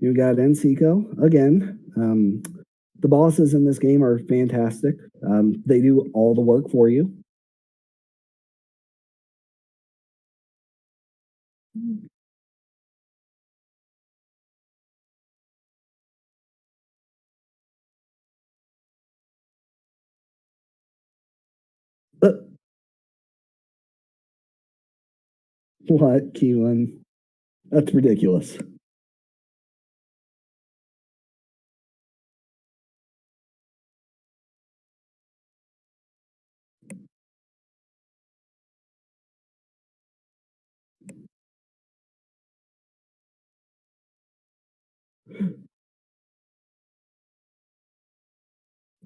You got NCCO again. The bosses in this game are fantastic. They do all the work for you. But what, Keelan? That's ridiculous.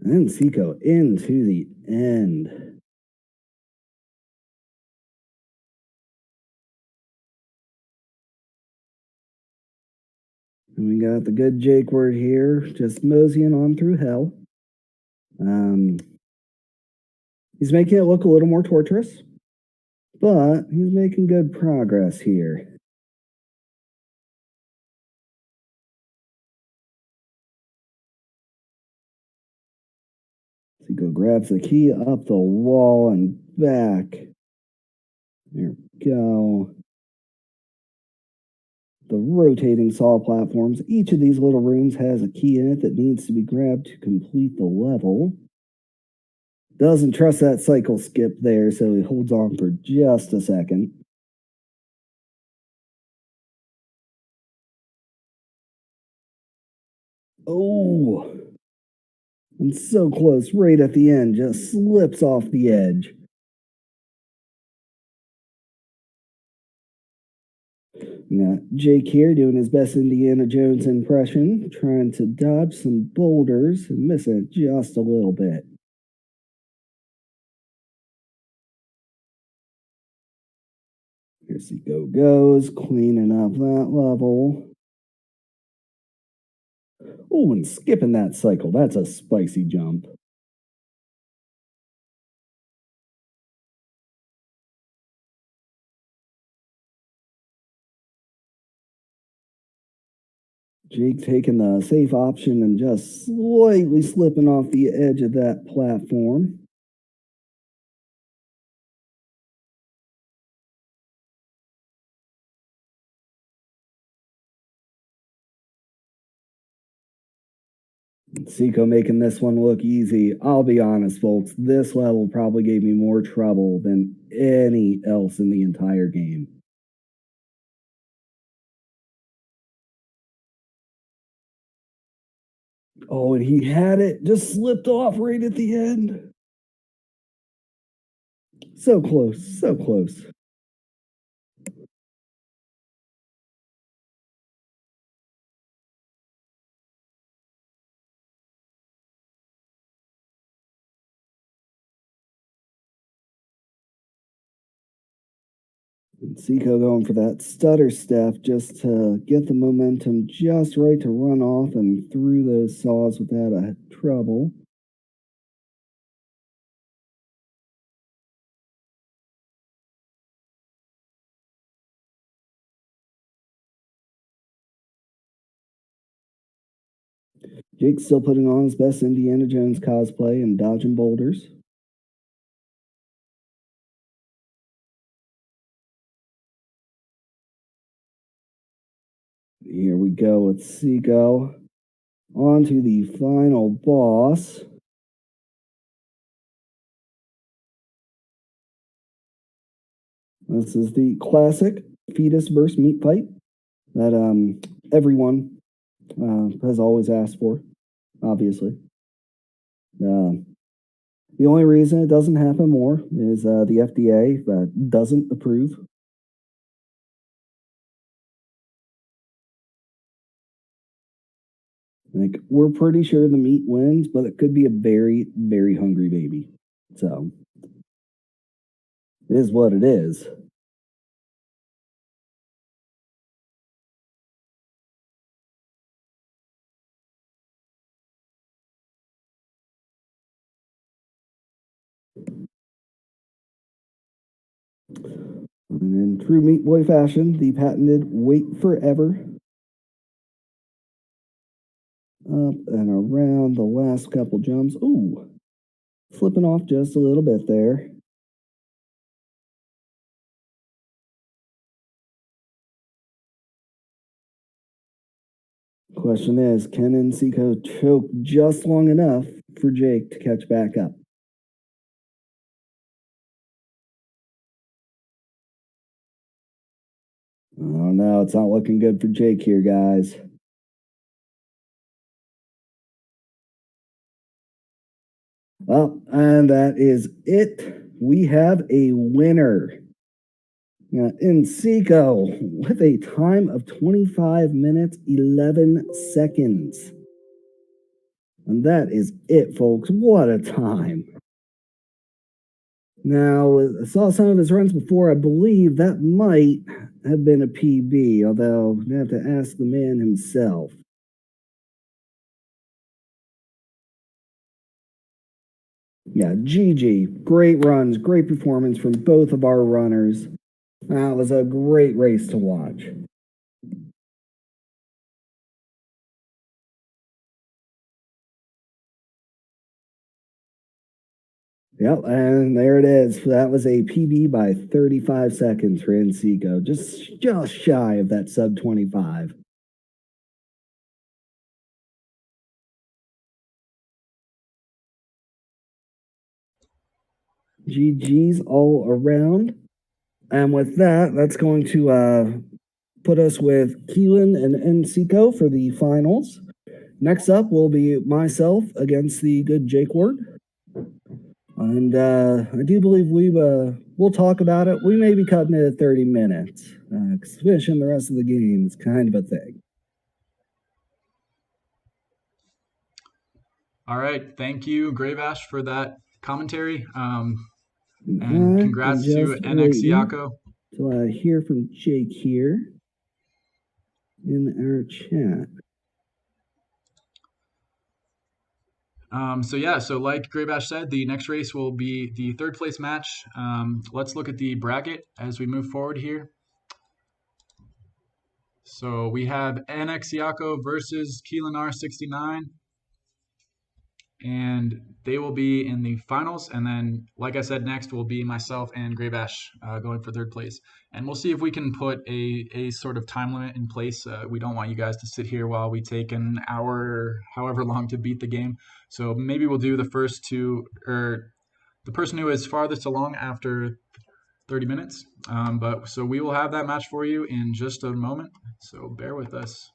NCCO into the end. And we got the good Jake word here, just moseying on through hell. Um, he's making it look a little more torturous, but he's making good progress here. Zico grabs the key up the wall and back. There we go. The rotating saw platforms. Each of these little rooms has a key in it that needs to be grabbed to complete the level. Doesn't trust that cycle skip there, so he holds on for just a second. Oh, I'm so close, right at the end, just slips off the edge. Got Jake here doing his best Indiana Jones impression, trying to dodge some boulders and missing it just a little bit. Here Zico goes, cleaning up that level. Oh, and skipping that cycle. That's a spicy jump. Jake taking the safe option and just slightly slipping off the edge of that platform. Zico making this one look easy. I'll be honest, folks, this level probably gave me more trouble than any else in the entire game. Oh, and he had it, just slipped off right at the end. So close, so close. And Zico going for that stutter step just to get the momentum just right to run off and through those saws without a trouble. Jake's still putting on his best Indiana Jones cosplay and dodging boulders. Here we go with Zico. On to the final boss. This is the classic fetus versus meat fight that everyone has always asked for, obviously. The only reason it doesn't happen more is the FDA doesn't approve. Like, we're pretty sure the meat wins, but it could be a very, very hungry baby. So, it is what it is. And in true Meat Boy fashion, the patented Wait Forever. Up and around the last couple jumps. Ooh, slipping off just a little bit there. Question is, can NCICO choke just long enough for Jake to catch back up? I don't know. It's not looking good for Jake here, guys. Well, and that is it. We have a winner. NCICO with a time of 25 minutes, 11 seconds. And that is it, folks. What a time. Now, I saw some of his runs before. I believe that might have been a PB, although I have to ask the man himself. Yeah, GG. Great runs, great performance from both of our runners. That was a great race to watch. Yep, and there it is. That was a PB by 35 seconds for NCICO, just shy of that sub 25. GG's all around. And with that, that's going to put us with Keelan and NCICO for the finals. Next up will be myself against the good Jake Ward. And I do believe we'll talk about it. We may be cutting it at 30 minutes. Cause finishing the rest of the game is kind of a thing. All right. Thank you, Gravash, for that commentary. And congrats to NXIACO. Till I hear from Jake here in our chat. So like Graybash said, the next race will be the third place match. Let's look at the bracket as we move forward here. So we have NXIACO versus Keelan R69, and they will be in the finals. And then, like I said, next will be myself and Graybash going for third place. And we'll see if we can put a sort of time limit in place. We don't want you guys to sit here while we take an hour, however long, to beat the game. So maybe we'll do the first two, or the person who is farthest along after 30 minutes. So we will have that match for you in just a moment. So bear with us.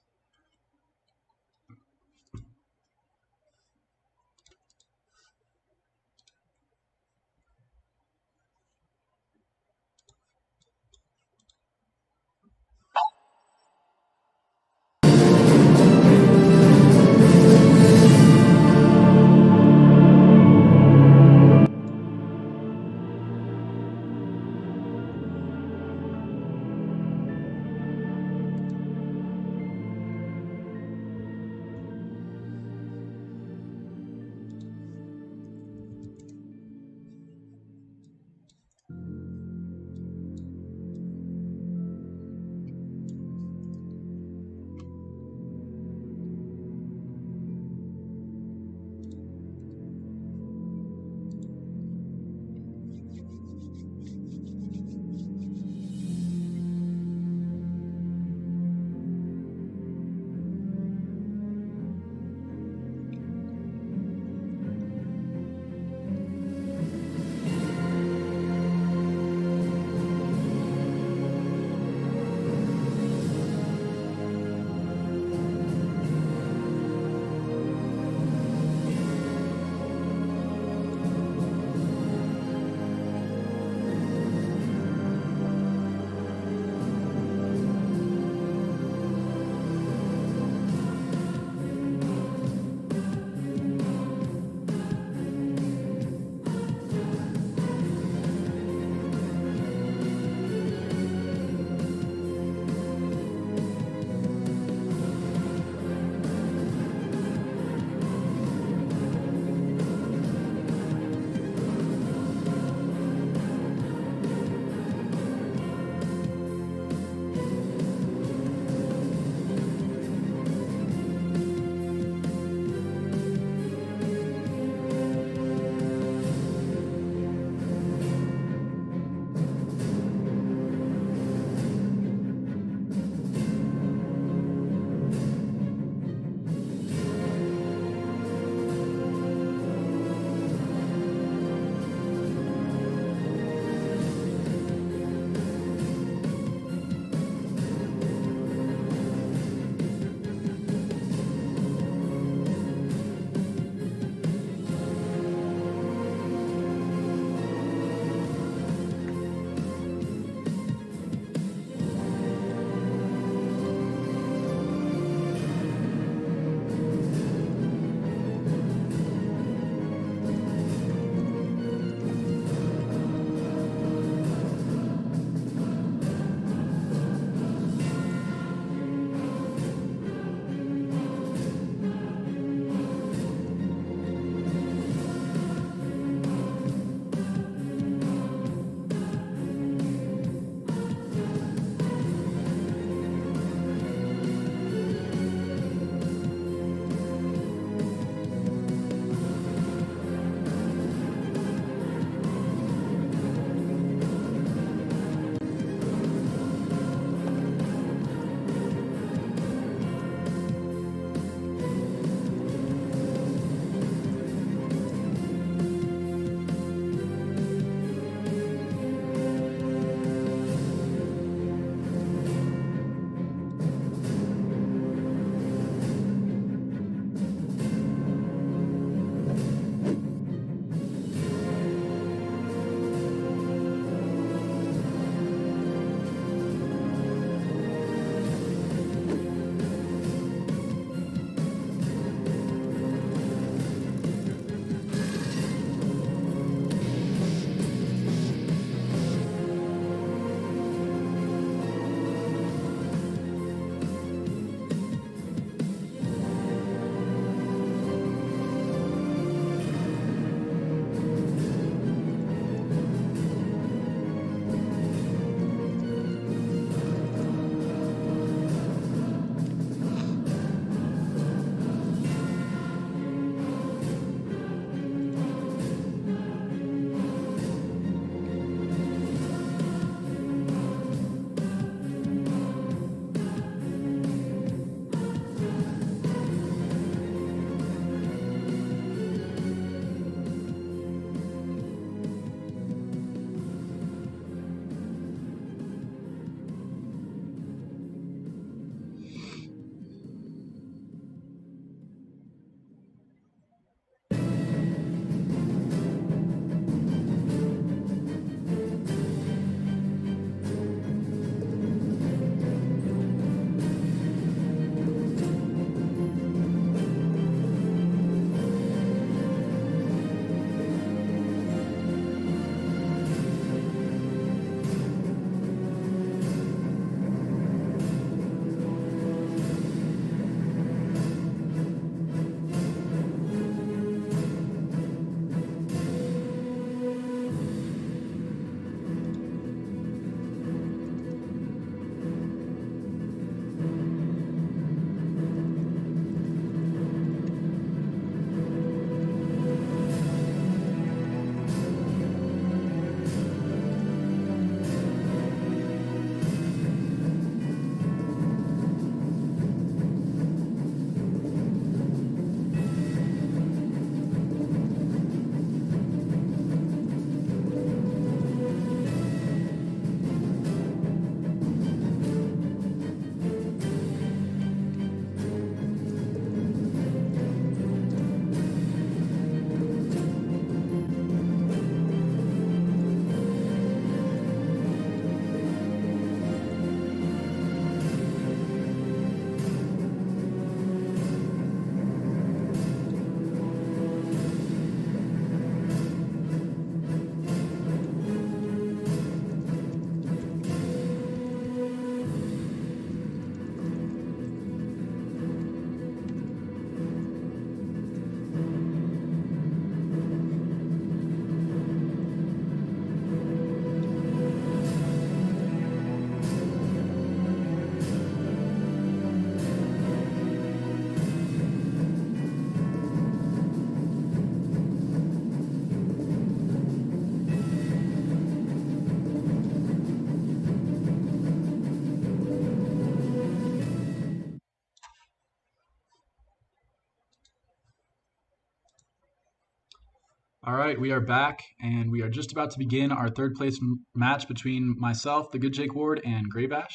All right, we are back, and we are just about to begin our third place match between myself, the good Jake Ward, and Graybash.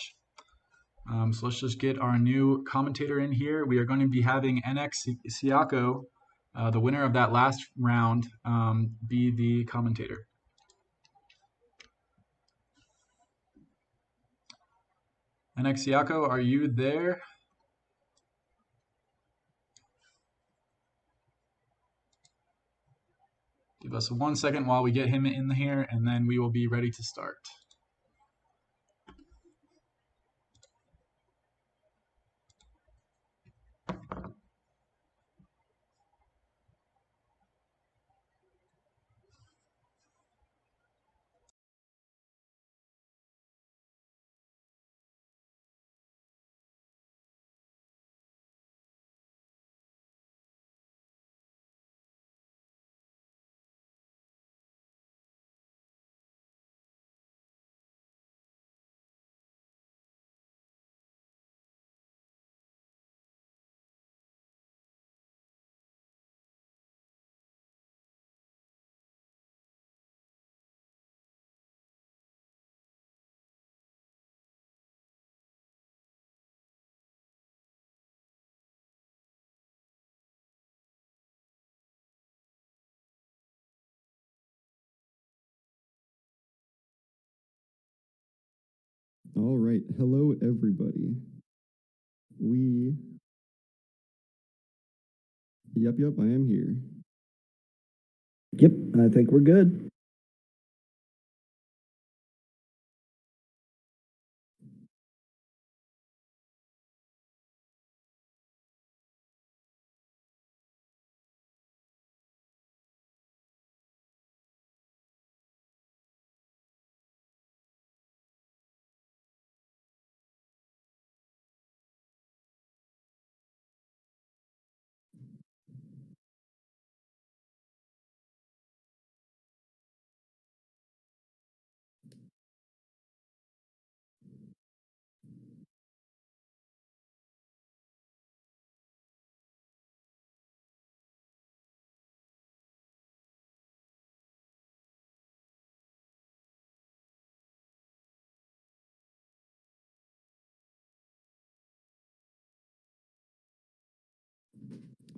So let's just get our new commentator in here. We are going to be having NX Siako, the winner of that last round, be the commentator. NX Siako, are you there? Give us 1 second while we get him in here, and then we will be ready to start. All right. Hello, everybody. Yep, I am here. Yep, I think we're good.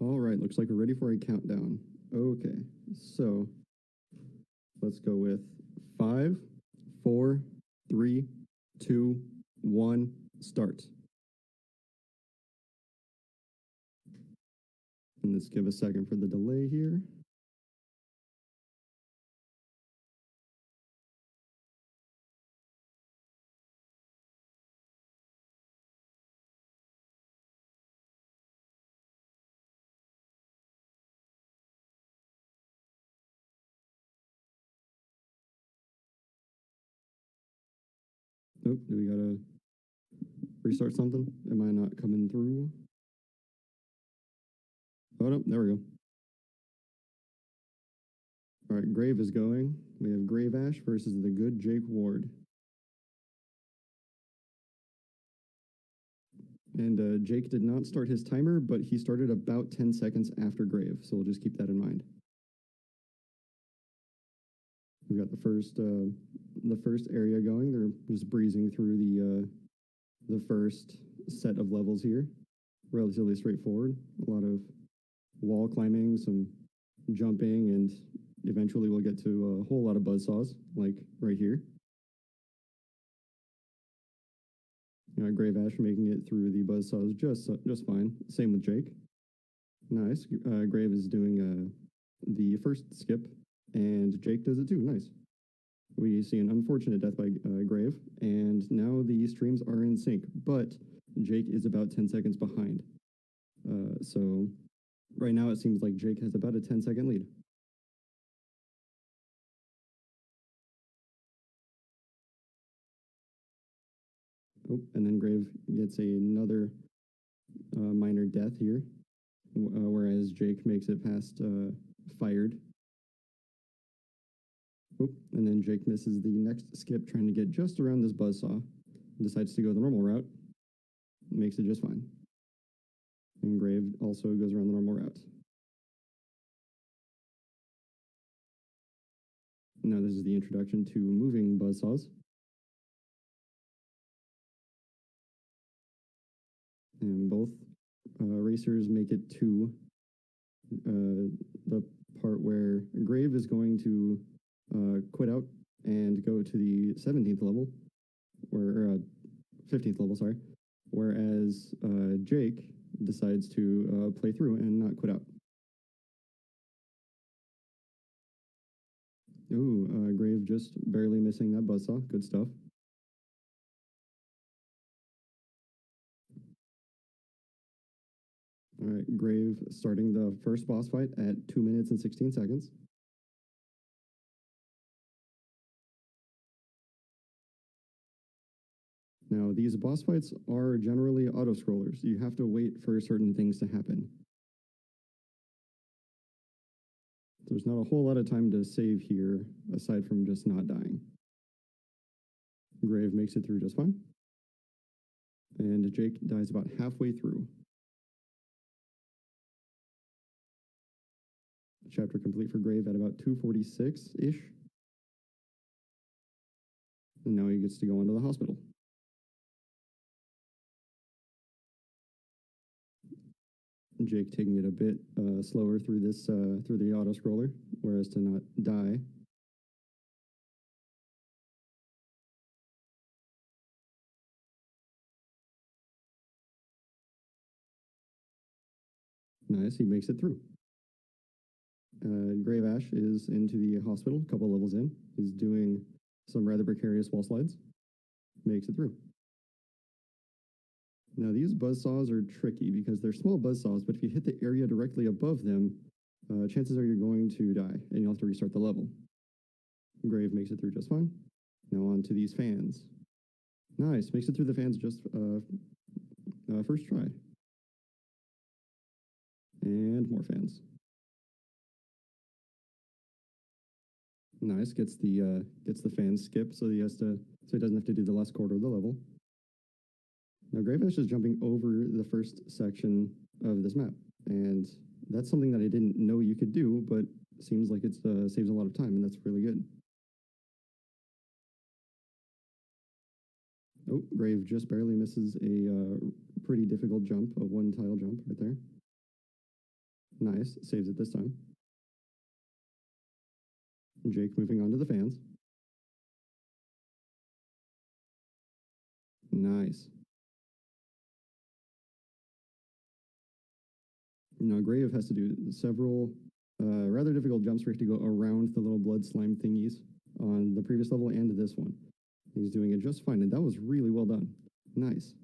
All right. Looks like we're ready for a countdown. Okay. So let's go with 5, 4, 3, 2, 1, start. And let's give a second for the delay here. Nope. Do we gotta restart something? Am I not coming through? Oh, no. There we go. All right. Grave is going. We have Grave Ash versus the good Jake Ward. And Jake did not start his timer, but he started about 10 seconds after Grave, so we'll just keep that in mind. We got the first area going. They're just breezing through the first set of levels here. Relatively straightforward. A lot of wall climbing, some jumping, and eventually we'll get to a whole lot of buzzsaws, like right here. Grave Ash making it through the buzzsaws just fine. Same with Jake. Nice. Grave is doing the first skip, and Jake does it too. Nice. We see an unfortunate death by Grave, and now the streams are in sync, but Jake is about 10 seconds behind. So right now it seems like Jake has about a 10-second lead. Oh, and then Grave gets another minor death here, whereas Jake makes it past fired. Oh, and then Jake misses the next skip trying to get just around this buzzsaw. Decides to go the normal route. Makes it just fine. And Grave also goes around the normal route. Now this is the introduction to moving buzzsaws. And both racers make it to the part where Grave is going to quit out and go to the 17th level, or 15th level, sorry. Whereas Jake decides to play through and not quit out. Ooh, Grave just barely missing that buzzsaw. Good stuff. All right, Grave starting the first boss fight at 2 minutes and 16 seconds. Now, these boss fights are generally auto-scrollers. You have to wait for certain things to happen. There's not a whole lot of time to save here, aside from just not dying. Grave makes it through just fine. And Jake dies about halfway through. Chapter complete for Grave at about 2:46-ish. And now he gets to go into the hospital. Jake taking it a bit slower through this through the auto scroller, whereas to not die. Nice, he makes it through. Grave Ash is into the hospital, a couple levels in. He's doing some rather precarious wall slides. Makes it through. Now, these buzzsaws are tricky because they're small buzzsaws, but if you hit the area directly above them, chances are you're going to die, and you'll have to restart the level. Grave makes it through just fine. Now on to these fans. Nice, makes it through the fans just first try. And more fans. Nice, gets the fan skip so he doesn't have to do the last quarter of the level. Now, Grave Ash is jumping over the first section of this map, and that's something that I didn't know you could do, but seems like it saves a lot of time, and that's really good. Oh, Grave just barely misses a pretty difficult jump, a one-tile jump right there. Nice, saves it this time. Jake moving on to the fans. Nice. Now, Grave has to do several rather difficult jumps where he has to go around the little blood slime thingies on the previous level and this one. He's doing it just fine, and that was really well done. Nice.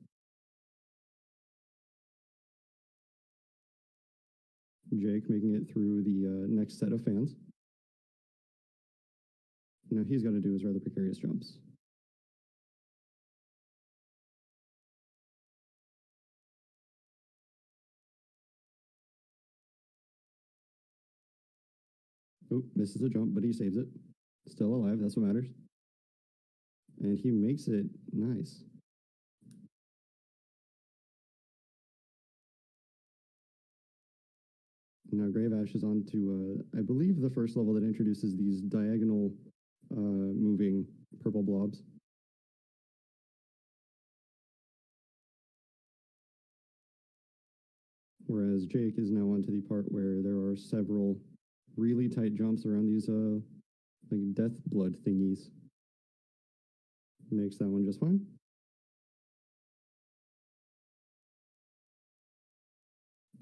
Jake making it through the next set of fans. Now he's got to do his rather precarious jumps. Oh, misses a jump, but he saves it. Still alive, that's what matters. And he makes it. Nice. Now Grave Ash is on to, I believe, the first level that introduces these diagonal moving purple blobs. Whereas Jake is now on to the part where there are several really tight jumps around these like death blood thingies. Makes that one just fine.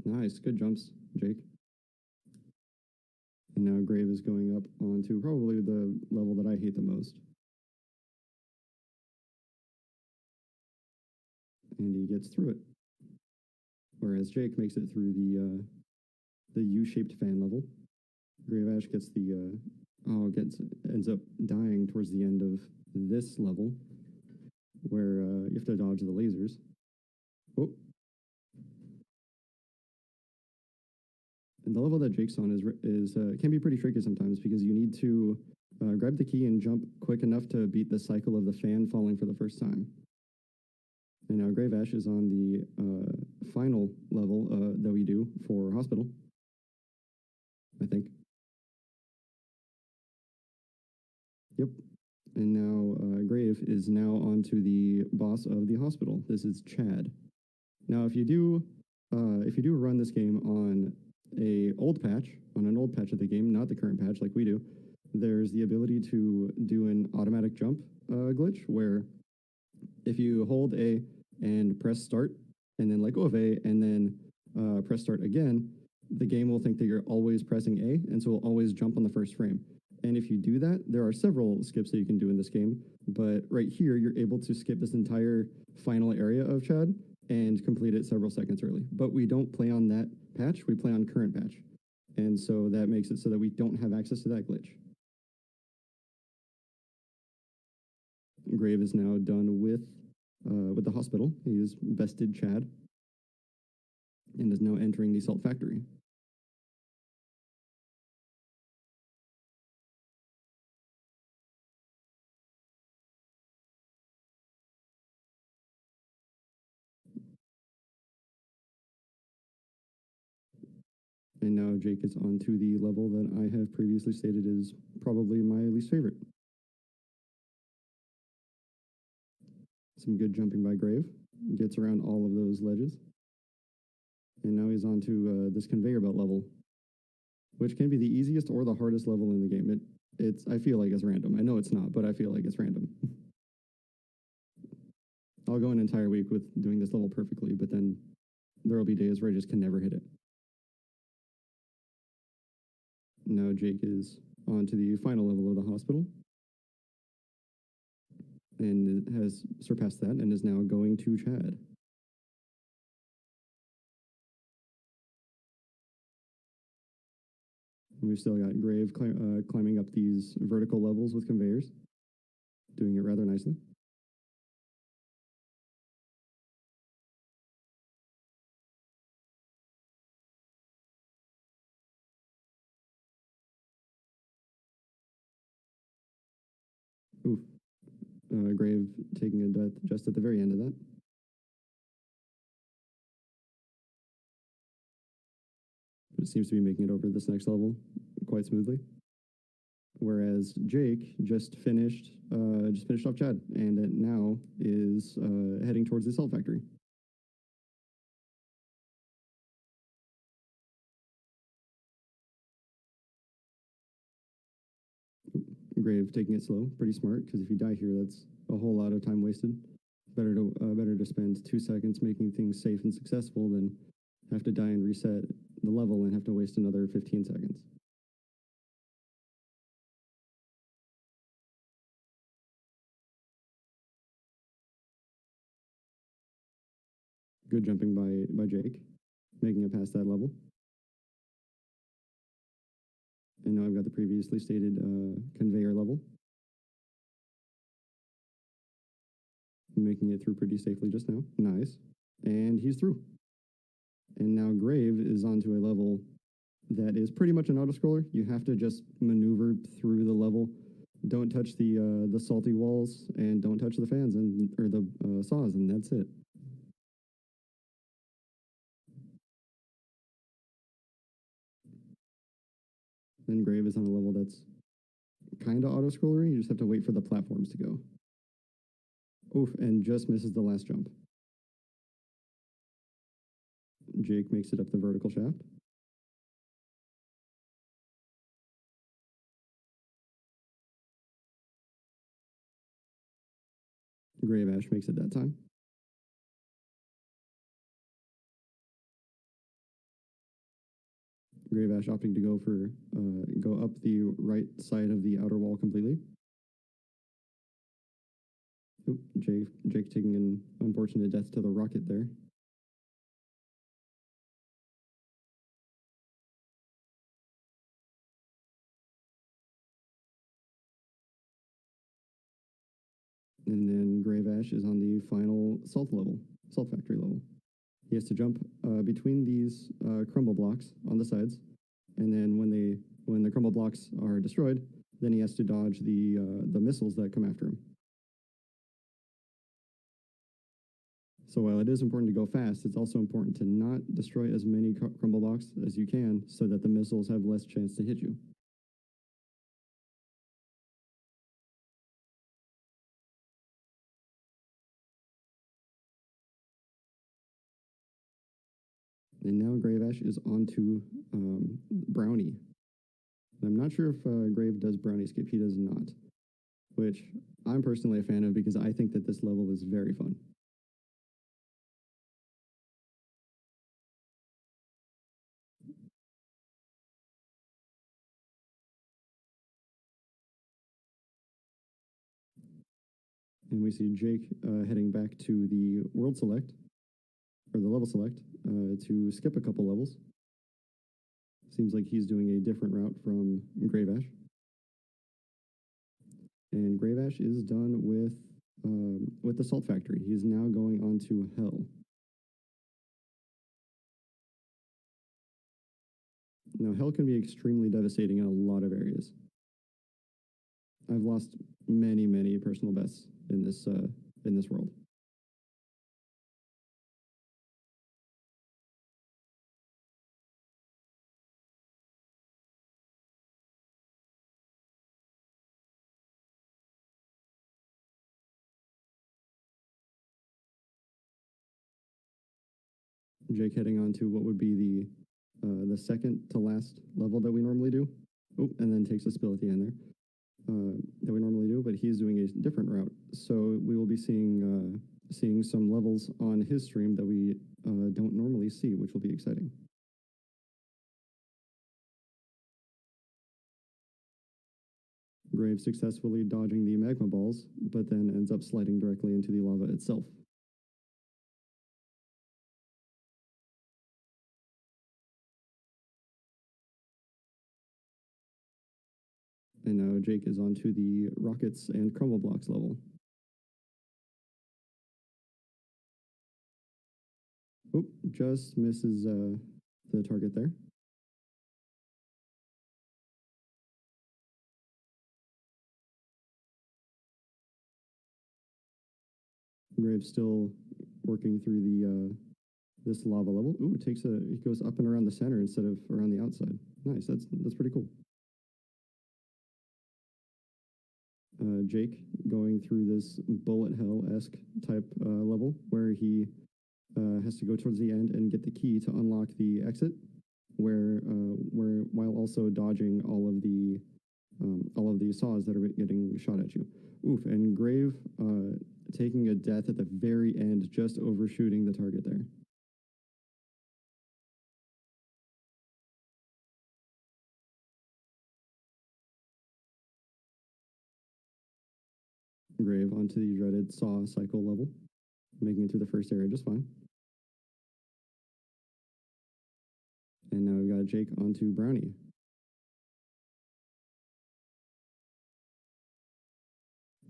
Nice, good jumps, Jake. And now Grave is going up onto probably the level that I hate the most. And he gets through it. Whereas Jake makes it through the U-shaped fan level. Grave Ash gets ends up dying towards the end of this level, where you have to dodge the lasers. Oh. And the level that Jake's on is can be pretty tricky sometimes because you need to grab the key and jump quick enough to beat the cycle of the fan falling for the first time. And now Grave Ash is on the final level that we do for Hospital, I think. Yep. And now Grave is now onto the boss of the hospital. This is Chad. Now, if you do run this game on an old patch of the game, not the current patch like we do, there's the ability to do an automatic jump glitch where if you hold A and press start and then let go of A and then press start again, the game will think that you're always pressing A, and so it'll always jump on the first frame. And if you do that, there are several skips that you can do in this game, but right here, you're able to skip this entire final area of Chad and complete it several seconds early. But we don't play on that patch, we play on current patch. And so that makes it so that we don't have access to that glitch. Grave is now done with the hospital. He has bested Chad and is now entering the salt factory. And now Jake is on to the level that I have previously stated is probably my least favorite. Some good jumping by Grave. Gets around all of those ledges. And now he's on to this conveyor belt level, which can be the easiest or the hardest level in the game. I feel like it's random. I know it's not, but I feel like it's random. I'll go an entire week with doing this level perfectly, but then there will be days where I just can never hit it. Now Jake is on to the final level of the hospital and has surpassed that and is now going to Chad. We've still got Grave climbing up these vertical levels with conveyors, doing it rather nicely. Oof. Grave taking a death just at the very end of that. But it seems to be making it over this next level quite smoothly. Whereas Jake just finished off Chad, and it now is heading towards the salt factory. Grave taking it slow, pretty smart, because if you die here, that's a whole lot of time wasted. Better to spend 2 seconds making things safe and successful than have to die and reset the level and have to waste another 15 seconds. Good jumping by Jake, making it past that level. And now I've got the previously stated conveyor level. Making it through pretty safely just now. Nice. And he's through. And now Grave is onto a level that is pretty much an auto-scroller. You have to just maneuver through the level. Don't touch the salty walls, and don't touch the fans or the saws, and that's it. Then Grave is on a level that's kind of auto-scrollery. You just have to wait for the platforms to go. Oof, and just misses the last jump. Jake makes it up the vertical shaft. Grave Ash makes it that time. Grave Ash opting to go up the right side of the outer wall completely. Oop, Jake taking an unfortunate death to the rocket there. And then Grave Ash is on the final salt factory level. He has to jump between these crumble blocks on the sides, and then when the crumble blocks are destroyed, then he has to dodge the missiles that come after him. So while it is important to go fast, it's also important to not destroy as many crumble blocks as you can so that the missiles have less chance to hit you. And now Grave Ash is on to Brownie. I'm not sure if Grave does Brownie skip. He does not, which I'm personally a fan of because I think that this level is very fun. And we see Jake heading back to the world select, or the level select, to skip a couple levels. Seems like he's doing a different route from Grave Ash. And Grave Ash is done with the Salt Factory. He's now going on to Hell. Now, Hell can be extremely devastating in a lot of areas. I've lost many, many personal bests in this world. Jake heading on to what would be the second to last level that we normally do. Oh, and then takes a spill at the end there. That we normally do, but he's doing a different route. So we will be seeing some levels on his stream that we don't normally see, which will be exciting. Grave successfully dodging the magma balls, but then ends up sliding directly into the lava itself. And now Jake is on to the rockets and crumble blocks level. Oh, just misses the target there. Grave's still working through this lava level. Ooh, it goes up and around the center instead of around the outside. Nice, that's pretty cool. Jake going through this bullet hell-esque type level where he has to go towards the end and get the key to unlock the exit, where while also dodging all of the saws that are getting shot at you. Oof, and Grave taking a death at the very end, just overshooting the target there. Grave onto the dreaded saw cycle level, making it through the first area just fine. And now we've got Jake onto Brownie.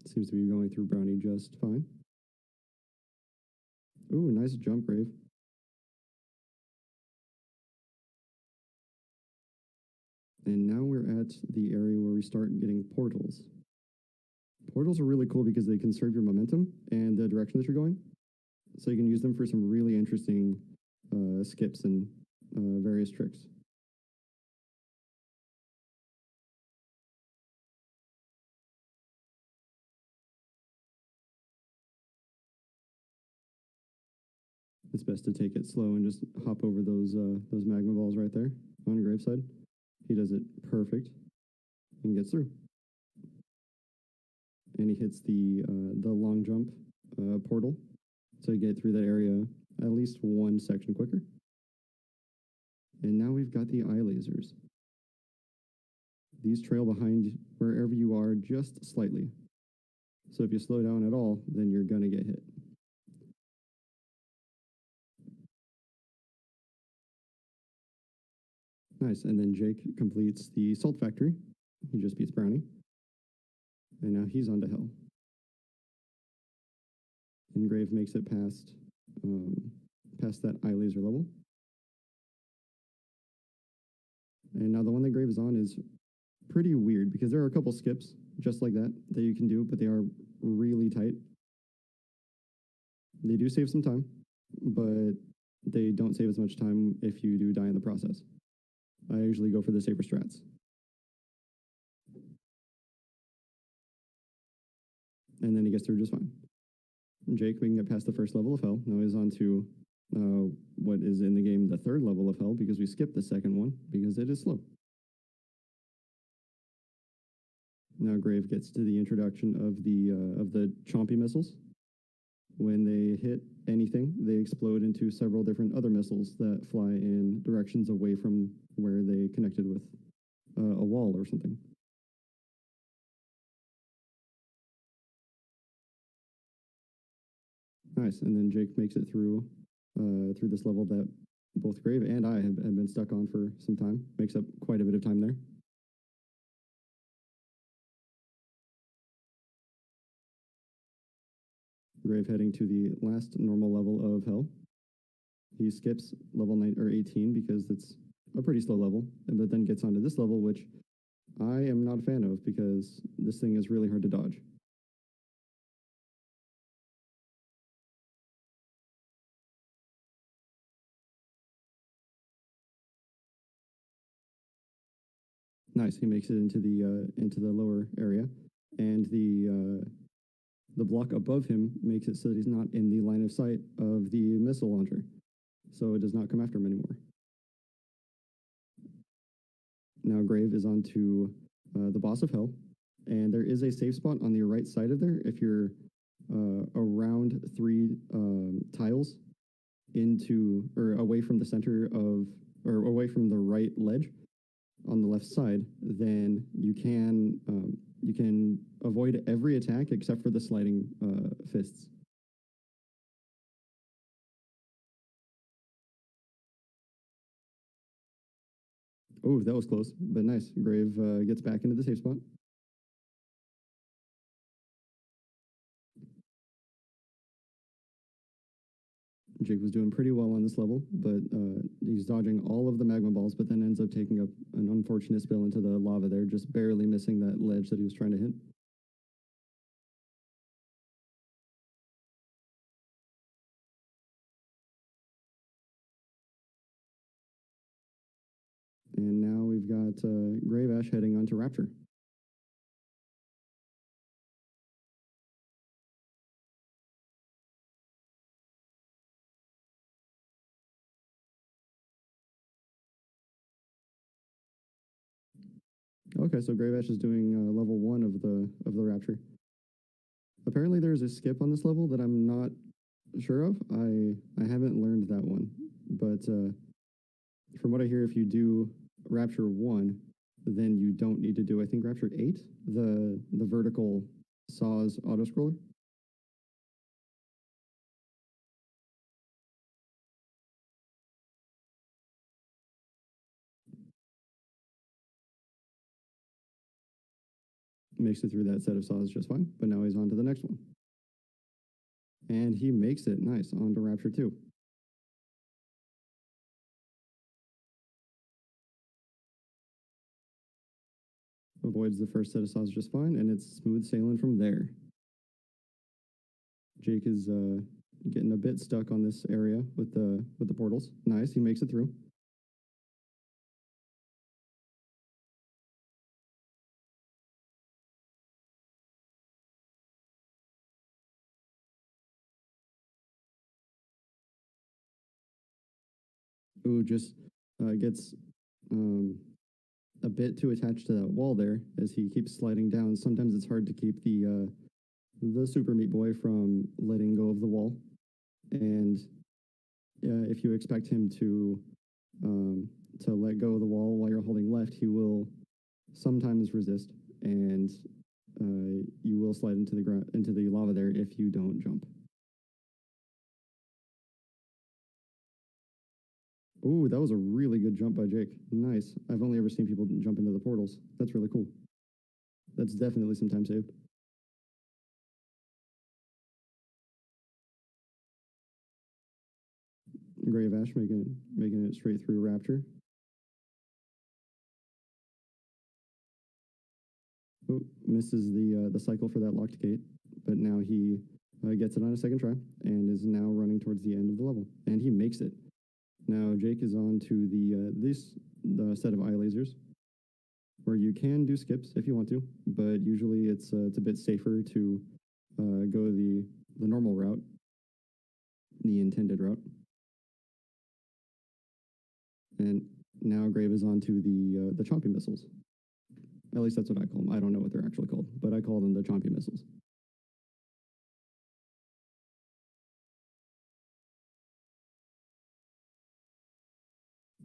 Seems to be going through Brownie just fine. Ooh, nice jump, Grave. And now we're at the area where we start getting portals. Portals are really cool because they conserve your momentum and the direction that you're going. So you can use them for some really interesting skips and various tricks. It's best to take it slow and just hop over those magma balls right there on Graveside. He does it perfect and gets through. And he hits the long jump portal to get through that area at least one section quicker. And now we've got the eye lasers. These trail behind wherever you are just slightly. So if you slow down at all, then you're gonna get hit. Nice, and then Jake completes the Salt Factory. He just beats Brownie. And now he's on to Hell. And Grave makes it past that eye laser level. And now the one that Grave is on is pretty weird because there are a couple skips just like that you can do, but they are really tight. They do save some time, but they don't save as much time if you do die in the process. I usually go for the safer strats. And then he gets through just fine. Jake making it past the first level of Hell. Now he's on to what is in the game the third level of hell, because we skipped the second one because it is slow. Now Grave gets to the introduction of the chompy missiles. When they hit anything, they explode into several different other missiles that fly in directions away from where they connected with a wall or something. Nice, and then Jake makes it through this level that both Grave and I have been stuck on for some time. Makes up quite a bit of time there. Grave heading to the last normal level of hell. He skips level 9 or 18 because it's a pretty slow level, but then gets onto this level, which I am not a fan of because this thing is really hard to dodge. Nice, he makes it into the lower area, and the block above him makes it so that he's not in the line of sight of the missile launcher, so it does not come after him anymore. Now Grave is on to the boss of hell, and there is a safe spot on the right side of there if you're around 3 tiles into or away from the center of, or away from the right ledge on the left side, then you can avoid every attack except for the sliding fists. Oh, that was close, but nice. Grave gets back into the safe spot. Jake was doing pretty well on this level, but he's dodging all of the magma balls, but then ends up taking up an unfortunate spill into the lava there, just barely missing that ledge that he was trying to hit. And now we've got Grave Ash heading on to Rapture. Okay, so Grave Ash is doing level 1 of the Rapture. Apparently there's a skip on this level that I'm not sure of. I haven't learned that one, but from what I hear, if you do Rapture 1, then you don't need to do, I think, Rapture 8, the vertical saws auto-scroller. Makes it through that set of saws just fine, but now he's on to the next one. And he makes it nice on to Rapture 2. Avoids the first set of saws just fine, and it's smooth sailing from there. Jake is getting a bit stuck on this area with the portals. Nice, he makes it through. Ooh, just gets a bit too attached to that wall there as he keeps sliding down. Sometimes it's hard to keep the Super Meat Boy from letting go of the wall, and if you expect him to let go of the wall while you're holding left, he will sometimes resist, and you will slide into the lava there if you don't jump. Ooh, that was a really good jump by Jake. Nice. I've only ever seen people jump into the portals. That's really cool. That's definitely some time saved. Grave Ash making it straight through Rapture. Oh, misses the cycle for that locked gate, but now he gets it on a second try and is now running towards the end of the level, and he makes it. Now Jake is on to the set of eye lasers, where you can do skips if you want to, but usually it's a bit safer to go the normal route, the intended route. And now Grave is on to the chompy missiles. At least that's what I call them. I don't know what they're actually called, but I call them the chompy missiles.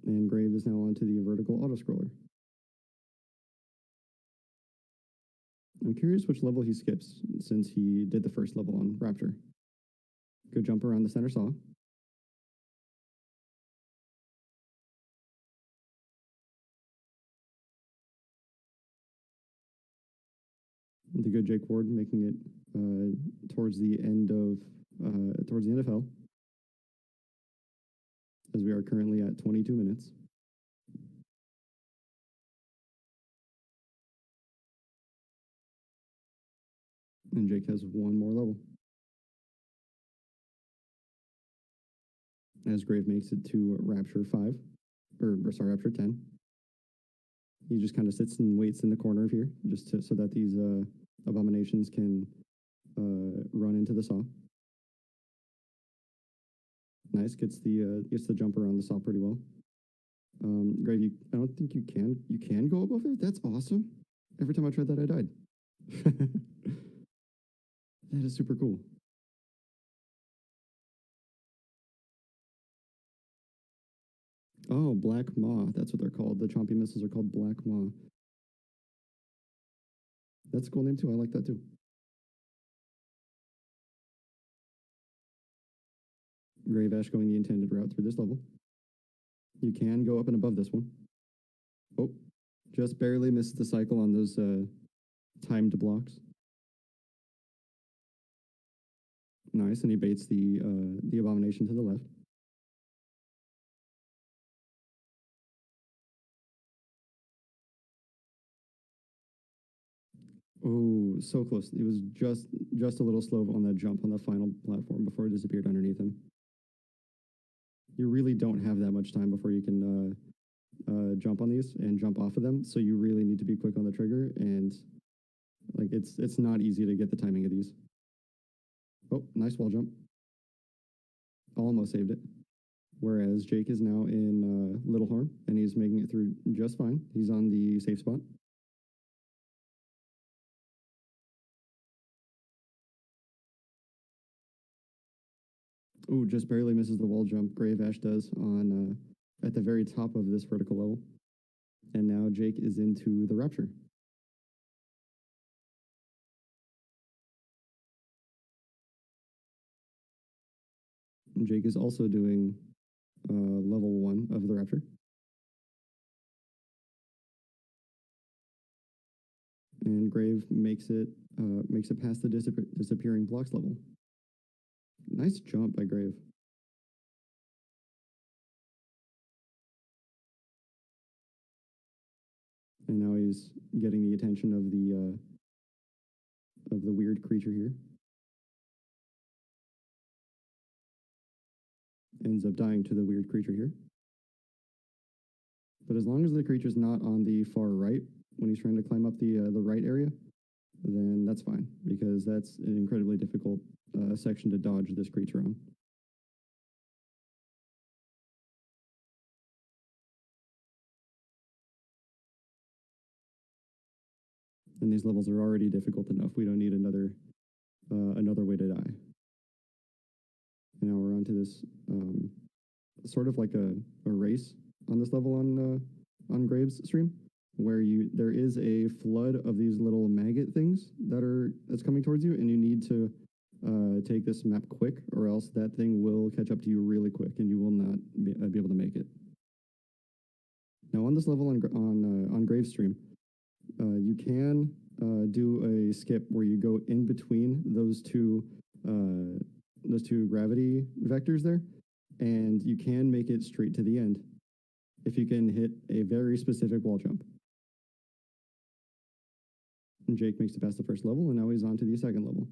And Grave is now on to the vertical autoscroller. I'm curious which level he skips since he did the first level on Rapture. Good jump around the center saw. The good Jake Ward making it towards the end of hell, as we are currently at 22 minutes. And Jake has one more level. As Grave makes it to Rapture 5, Rapture 10. He just kind of sits and waits in the corner of here, so that these abominations can run into the saw. Nice, gets the jump around the saw pretty well. Grave, I don't think you can go above there? That's awesome. Every time I tried that, I died. That is super cool. Oh, Black Maw. That's what they're called. The chompy missiles are called Black Maw. That's a cool name too. I like that too. Grave Ash going the intended route through this level. You can go up and above this one. Oh, just barely missed the cycle on those timed blocks. Nice, and he baits the abomination to the left. Oh, so close. He was just a little slow on that jump on the final platform before it disappeared underneath him. You really don't have that much time before you can jump on these and jump off of them, so you really need to be quick on the trigger, and like it's not easy to get the timing of these. Oh, nice wall jump. Almost saved it. Whereas Jake is now in Little Horn, and he's making it through just fine. He's on the safe spot. Ooh, just barely misses the wall jump. Grave Ash does on at the very top of this vertical level. And now Jake is into the Rapture. And Jake is also doing level 1 of the Rapture. And Grave makes it past the disappearing blocks level. Nice jump by Grave. And now he's getting the attention of the weird creature here. Ends up dying to the weird creature here. But as long as the creature's not on the far right when he's trying to climb up the right area, then that's fine, because that's an incredibly difficult section to dodge this creature on. And these levels are already difficult enough. We don't need another way to die. And now we're onto this sort of like a race on this level on Graves' stream, where there is a flood of these little maggot things that's coming towards you, and you need to take this map quick, or else that thing will catch up to you really quick, and you will not be able to make it. Now on this level on Graves' stream, you can do a skip where you go in between those two gravity vectors there, and you can make it straight to the end if you can hit a very specific wall jump. And Jake makes it past the first level, and now he's on to the second level.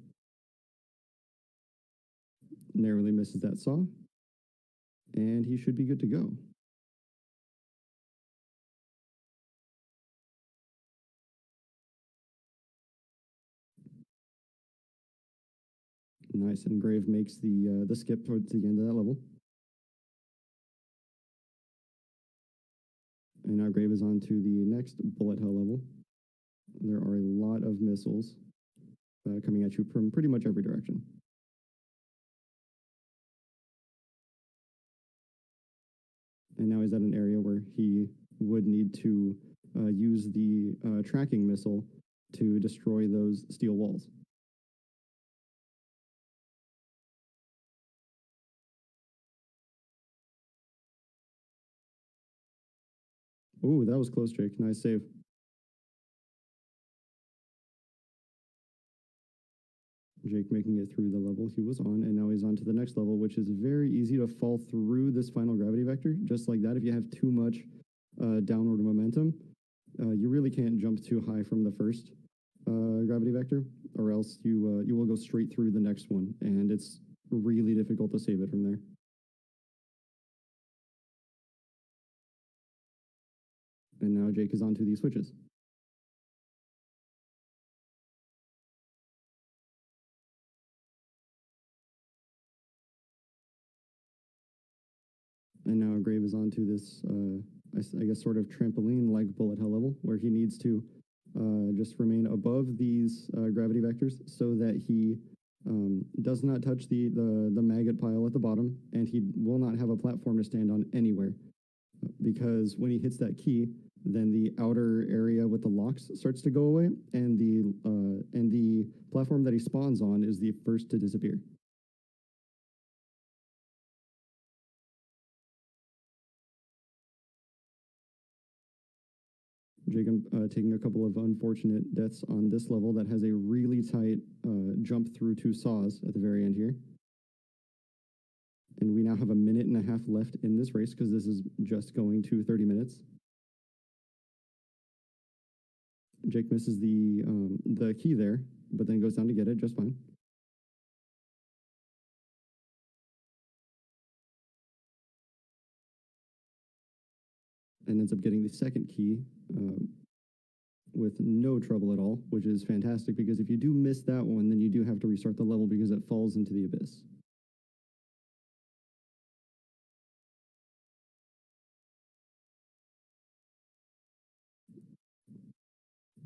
Narrowly misses that saw, and he should be good to go. Nice, and Grave makes the skip towards the end of that level. And now Grave is on to the next bullet hell level. There are a lot of missiles coming at you from pretty much every direction. And now he's at an area where he would need to use the tracking missile to destroy those steel walls. Ooh, that was close, Jake. Nice save. Jake making it through the level he was on, and now he's on to the next level, which is very easy to fall through this final gravity vector. Just like that, if you have too much downward momentum, you really can't jump too high from the first gravity vector, or else you will go straight through the next one, and it's really difficult to save it from there. And now Jake is on to these switches. And now Grave is onto this, I guess, sort of trampoline-like bullet hell level, where he needs to just remain above these gravity vectors so that he does not touch the maggot pile at the bottom, and he will not have a platform to stand on anywhere. Because when he hits that key, then the outer area with the locks starts to go away, and the platform that he spawns on is the first to disappear. Jacob taking a couple of unfortunate deaths on this level that has a really tight jump through two saws at the very end here. And we now have a minute and a half left in this race because this is just going to 30 minutes. Jake misses the key there, but then goes down to get it just fine. And ends up getting the second key with no trouble at all, which is fantastic because if you do miss that one, then you do have to restart the level because it falls into the abyss.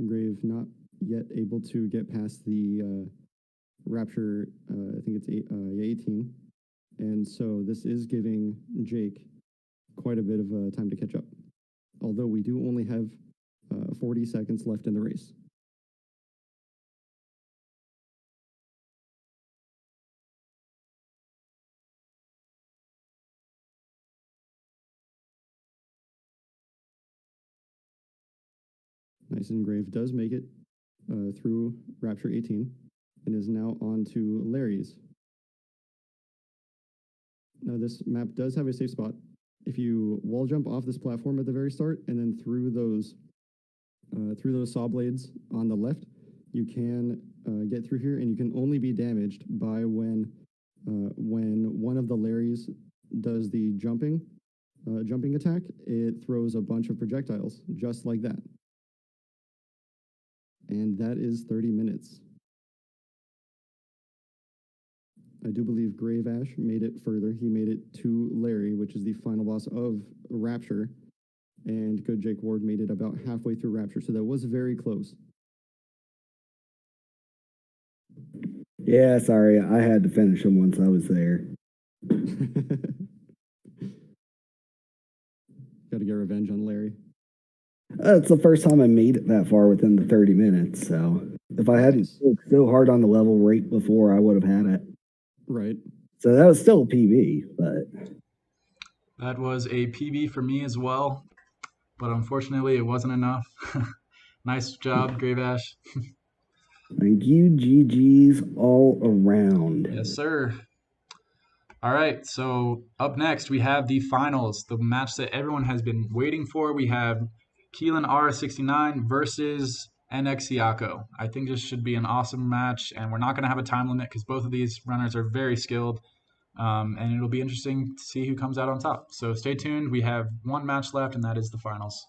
Grave not yet able to get past the Rapture, I think it's 18. And so this is giving Jake quite a bit of time to catch up. Although we do only have 40 seconds left in the race. Nice and Grave does make it through Rapture 18 and is now on to Larry's. Now this map does have a safe spot. If you wall jump off this platform at the very start and then through those saw blades on the left, you can get through here, and you can only be damaged by when one of the Larrys does the jumping attack. It throws a bunch of projectiles just like that. And that is 30 minutes. I do believe Grave Ash made it further. He made it to Larry, which is the final boss of Rapture. And Good Jake Ward made it about halfway through Rapture, so that was very close. Yeah, sorry, I had to finish them once I was there. Got to get revenge on Larry. It's the first time I made it that far within the 30 minutes, so if I hadn't worked so hard on the level right before, I would have had it. Right. So that was still a PB, but... That was a PB for me as well, but unfortunately it wasn't enough. Nice job, Grave Ash. Thank you, GG's all around. Yes, sir. All right, so up next we have the finals, the match that everyone has been waiting for. We have Keelan R69 versus NX Yako. I think this should be an awesome match, and we're not going to have a time limit because both of these runners are very skilled, and it'll be interesting to see who comes out on top. So stay tuned. We have one match left, and that is the finals.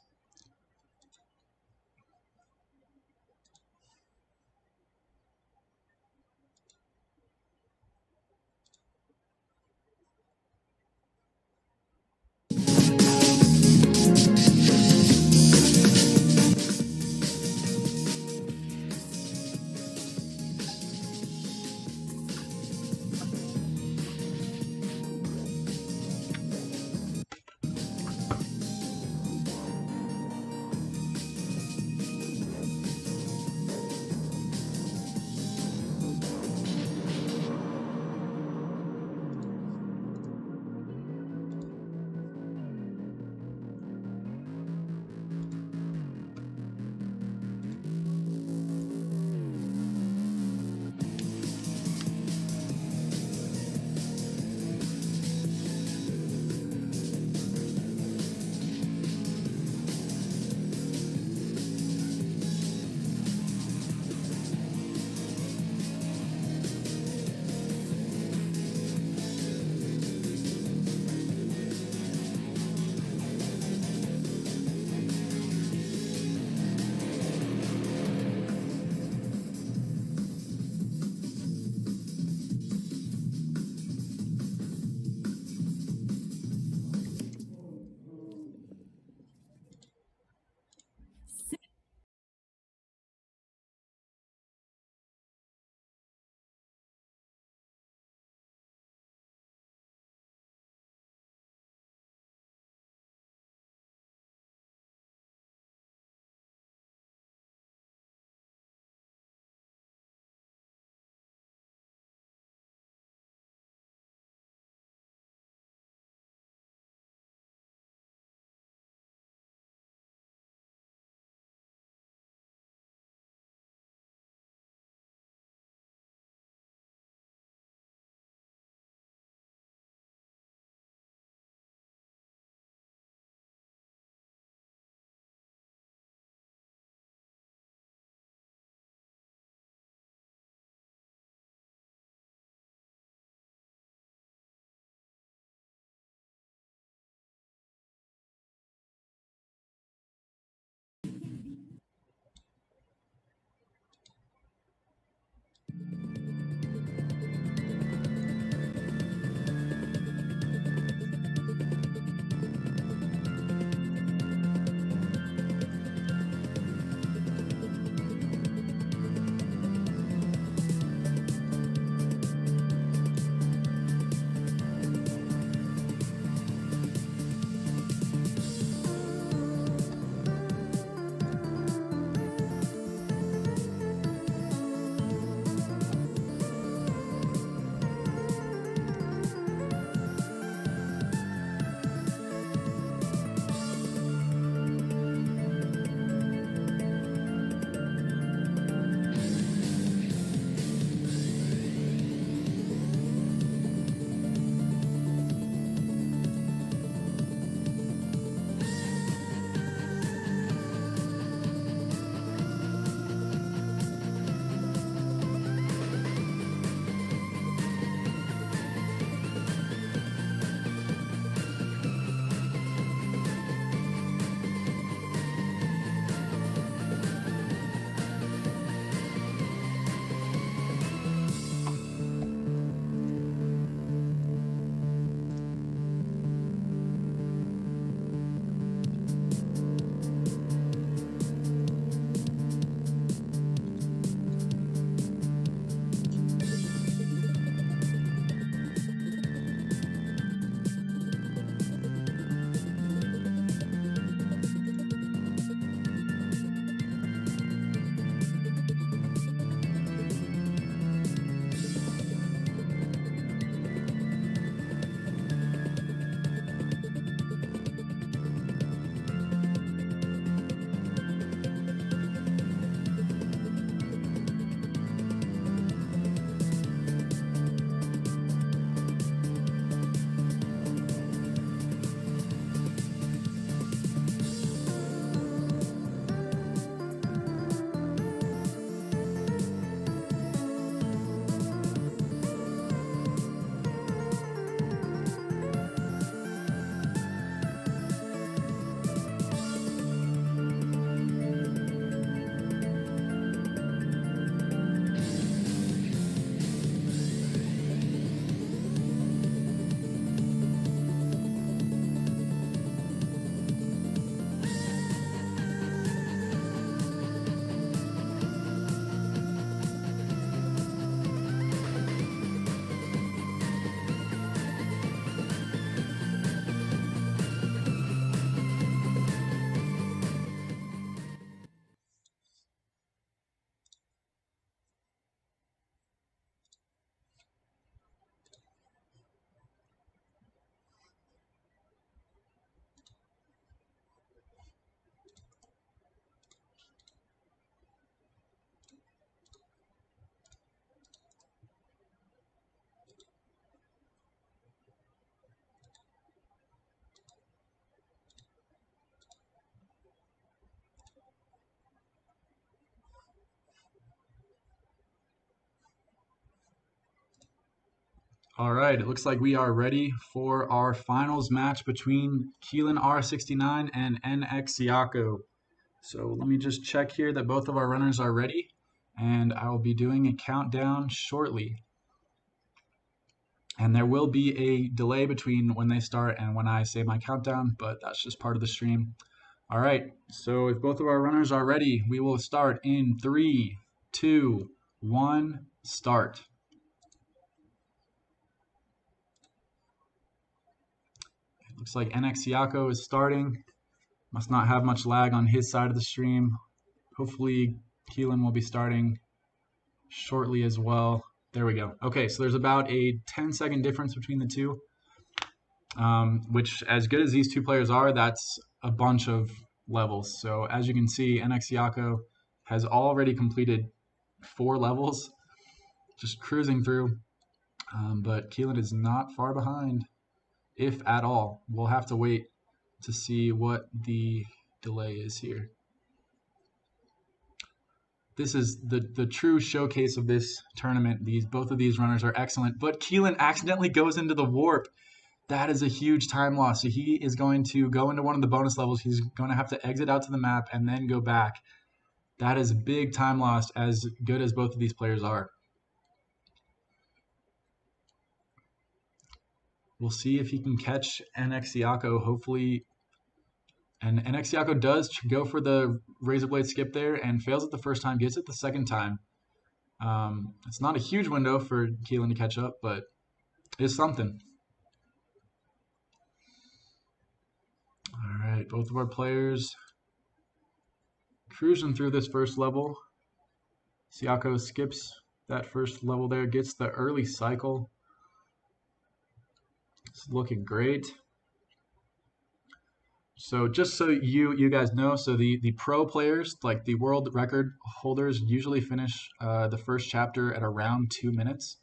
All right, it looks like we are ready for our finals match between Keelan R69 and NX Siako. So let me just check here that both of our runners are ready, and I will be doing a countdown shortly. And there will be a delay between when they start and when I say my countdown, but that's just part of the stream. All right, so if both of our runners are ready, we will start in 3, 2, 1, start. It looks like NX Siako is starting. Must not have much lag on his side of the stream. Hopefully Keelan will be starting shortly as well. There we go. Okay, so there's about a 10-second difference between the two, which, as good as these two players are, that's a bunch of levels. So as you can see, NX Siako has already completed 4 levels, just cruising through. But Keelan is not far behind, if at all. We'll have to wait to see what the delay is here. This is the true showcase of this tournament. Both of these runners are excellent, but Keelan accidentally goes into the warp. That is a huge time loss. So he is going to go into one of the bonus levels. He's going to have to exit out to the map and then go back. That is a big time loss, as good as both of these players are. We'll see if he can catch NX Siako, hopefully. And NX Siako does go for the razor blade skip there and fails it the first time, gets it the second time. It's not a huge window for Keelan to catch up, but it's something. All right, both of our players cruising through this first level. Siako skips that first level there, gets the early cycle. It's looking great. So just so you guys know, so the pro players, like the world record holders, usually finish the first chapter at around 2 minutes.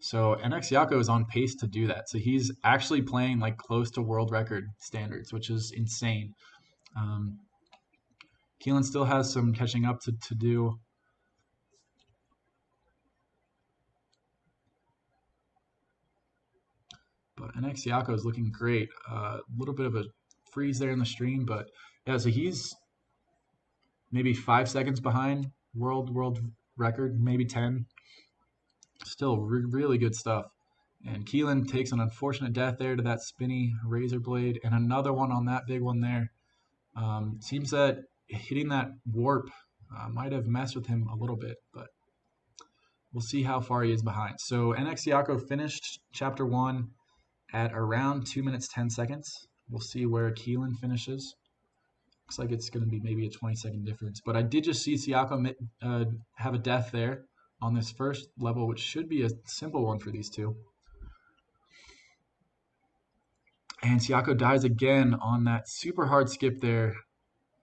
So NX Siako is on pace to do that. So he's actually playing like close to world record standards, which is insane. Keelan still has some catching up to do. But NX Siako is looking great. A little bit of a freeze there in the stream, but yeah, so he's maybe 5 seconds behind world record, maybe 10. Still really good stuff. And Keelan takes an unfortunate death there to that spinny razor blade, and another one on that big one there. Seems that hitting that warp might have messed with him a little bit, but we'll see how far he is behind. So NX Siako finished chapter 1 at around 2 minutes 10 seconds. We'll see where Keelan finishes. Looks like it's going to be maybe a 20-second difference. But I did just see Siako have a death there on this first level, which should be a simple one for these two. And Siako dies again on that super hard skip there,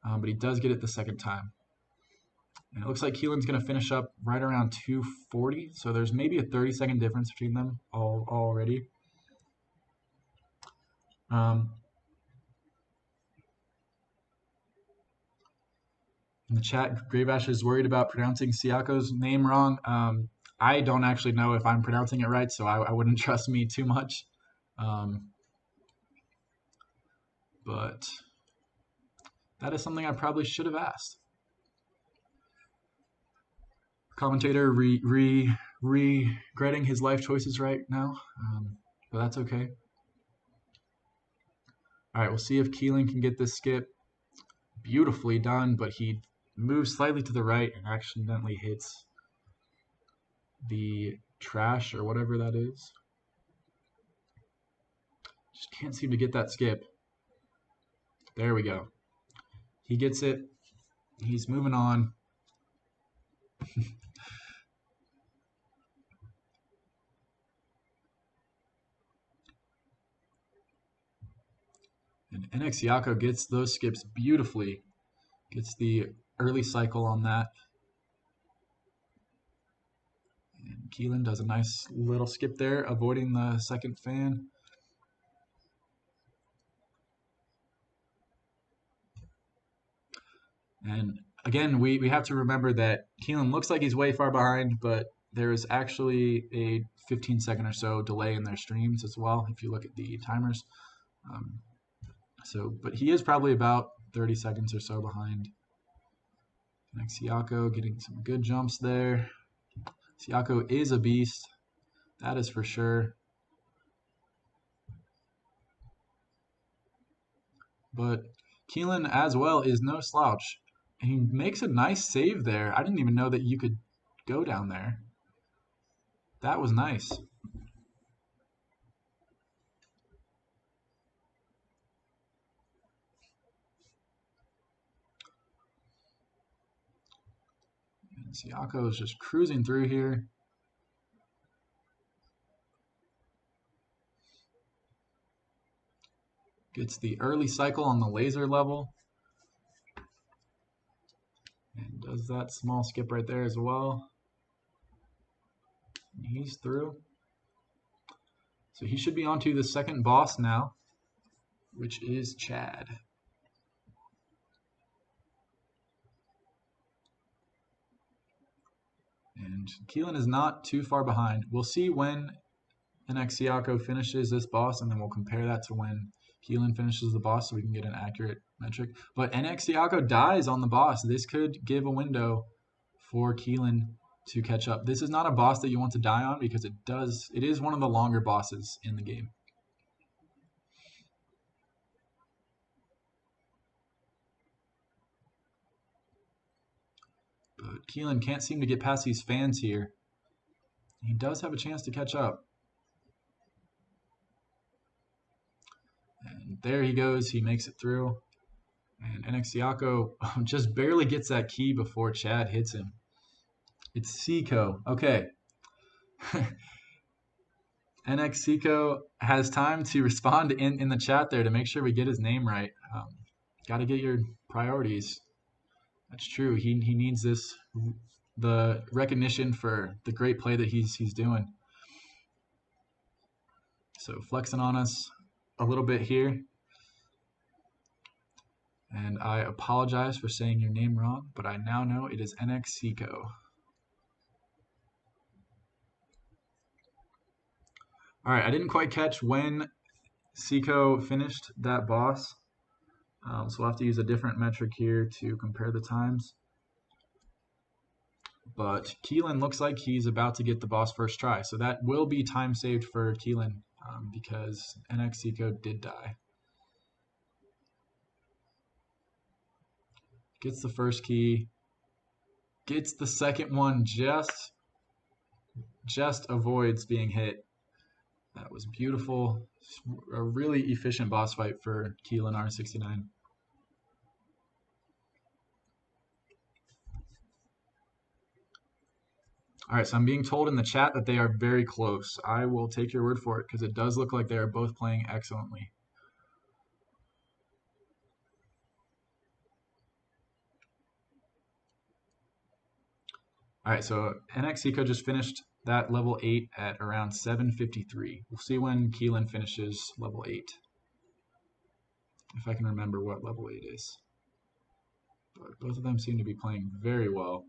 but he does get it the second time. And it looks like Keelan's going to finish up right around 240, so there's maybe a 30-second difference between them already. In the chat, Gravash is worried about pronouncing Siako's name wrong. I don't actually know if I'm pronouncing it right, so I wouldn't trust me too much. But that is something I probably should have asked. Commentator regretting his life choices right now, but that's okay. All right, we'll see if Keelan can get this skip. Beautifully done, but he moves slightly to the right and accidentally hits the trash or whatever that is. Just can't seem to get that skip. There we go. He gets it. He's moving on. And NX Siako gets those skips beautifully. Gets the early cycle on that. And Keelan does a nice little skip there, avoiding the second fan. And again, we have to remember that Keelan looks like he's way far behind, but there is actually a 15-second or so delay in their streams as well if you look at the timers. But he is probably about 30 seconds or so behind. Next, Siako getting some good jumps there. Siako is a beast, that is for sure. But Keelan as well is no slouch. And he makes a nice save there. I didn't even know that you could go down there. That was nice. And Siako is just cruising through here. Gets the early cycle on the laser level. And does that small skip right there as well. And he's through. So he should be on to the second boss now, which is Chad. And Keelan is not too far behind. We'll see when NX Siako finishes this boss, and then we'll compare that to when Keelan finishes the boss so we can get an accurate metric. But NX Siako dies on the boss. This could give a window for Keelan to catch up. This is not a boss that you want to die on because it is one of the longer bosses in the game. But Keelan can't seem to get past these fans here. He does have a chance to catch up. And there he goes. He makes it through. And NX Siako just barely gets that key before Chad hits him. It's Seiko. Okay. NX Seiko has time to respond in the chat there to make sure we get his name right. Got to get your priorities. That's true. He needs the recognition for the great play that he's doing. So flexing on us a little bit here. And I apologize for saying your name wrong, but I now know it is NX Seiko. All right, I didn't quite catch when Seiko finished that boss. So we'll have to use a different metric here to compare the times. But Keelan looks like he's about to get the boss first try. So that will be time saved for Keelan because NX Seiko did die. Gets the first key. Gets the second one, just avoids being hit. That was beautiful. A really efficient boss fight for Keelan R69. All right, so I'm being told in the chat that they are very close. I will take your word for it because it does look like they are both playing excellently. All right, so NX Seiko just finished that level 8 at around 753. We'll see when Keelan finishes level 8. If I can remember what level 8 is. But both of them seem to be playing very well.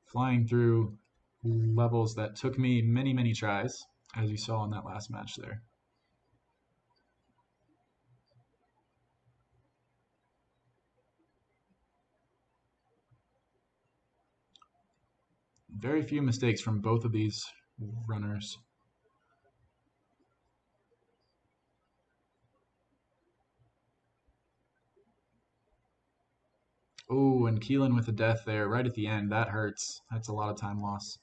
Flying through levels that took me many, many tries, as you saw in that last match there. Very few mistakes from both of these runners. Oh, and Keelan with a death there right at the end. That hurts. That's a lot of time loss.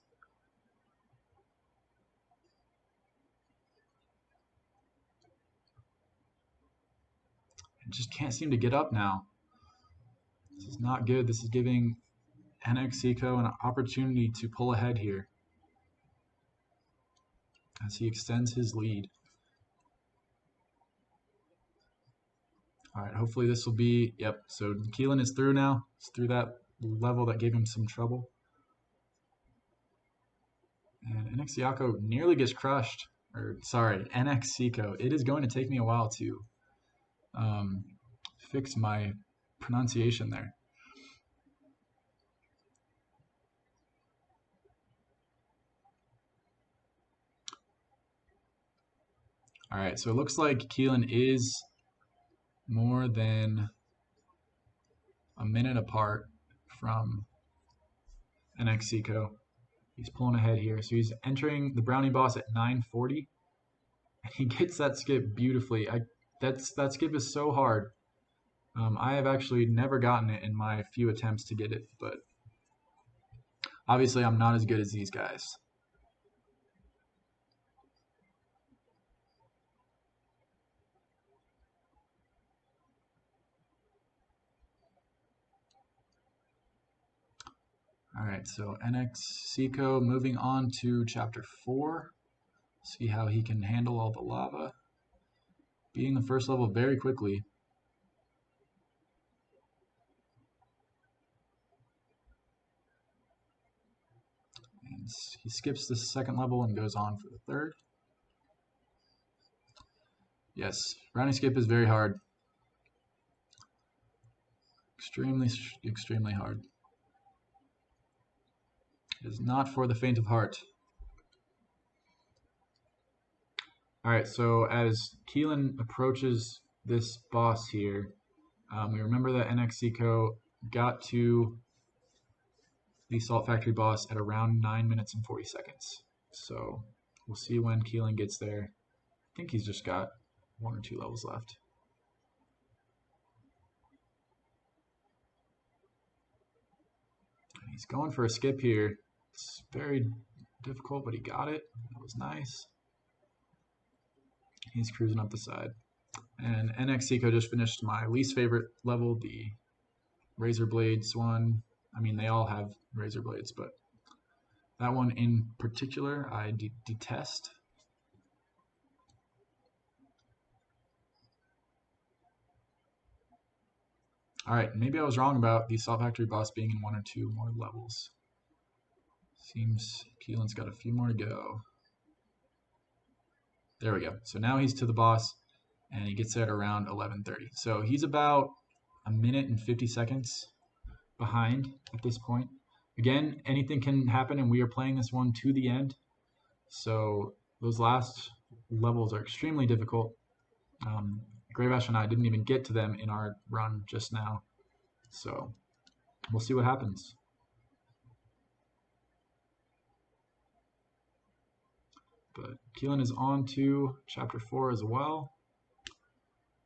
Just can't seem to get up now. This is not good. This is giving NX Seiko an opportunity to pull ahead here as he extends his lead. All right, hopefully this will be, yep, so Keelan is through now. He's through that level that gave him some trouble. And NX Siako nearly gets crushed. Or, sorry, NX Seiko. It is going to take me a while to fix my pronunciation there. All right, so it looks like Keelan is more than a minute apart from NX Seco. He's pulling ahead here. So he's entering the Brownie Boss at 9:40, and he gets that skip beautifully. That skip is so hard. I have actually never gotten it in my few attempts to get it, but obviously I'm not as good as these guys. All right, so NX Seco moving on to chapter 4. See how he can handle all the lava. Beating the first level very quickly. And he skips the second level and goes on for the third. Yes, brownie skip is very hard. Extremely, extremely hard. It is not for the faint of heart. Alright, so as Keelan approaches this boss here, we remember that NX Seco got to the Salt Factory boss at around 9 minutes and 40 seconds. So we'll see when Keelan gets there. I think he's just got 1 or 2 levels left. And he's going for a skip here. It's very difficult, but he got it. That was nice. He's cruising up the side. And NX Seco just finished my least favorite level, the Razor Blades one. I mean, they all have Razor Blades, but that one in particular I detest. Alright, maybe I was wrong about the Salt Factory boss being in 1 or 2 more levels. Seems Keelan's got a few more to go. There we go. So now he's to the boss, and he gets there at around 11:30. So he's about a minute and 50 seconds behind at this point. Again, anything can happen, and we are playing this one to the end. So those last levels are extremely difficult. Grave Ash and I didn't even get to them in our run just now. So we'll see what happens. But Keelan is on to chapter 4 as well.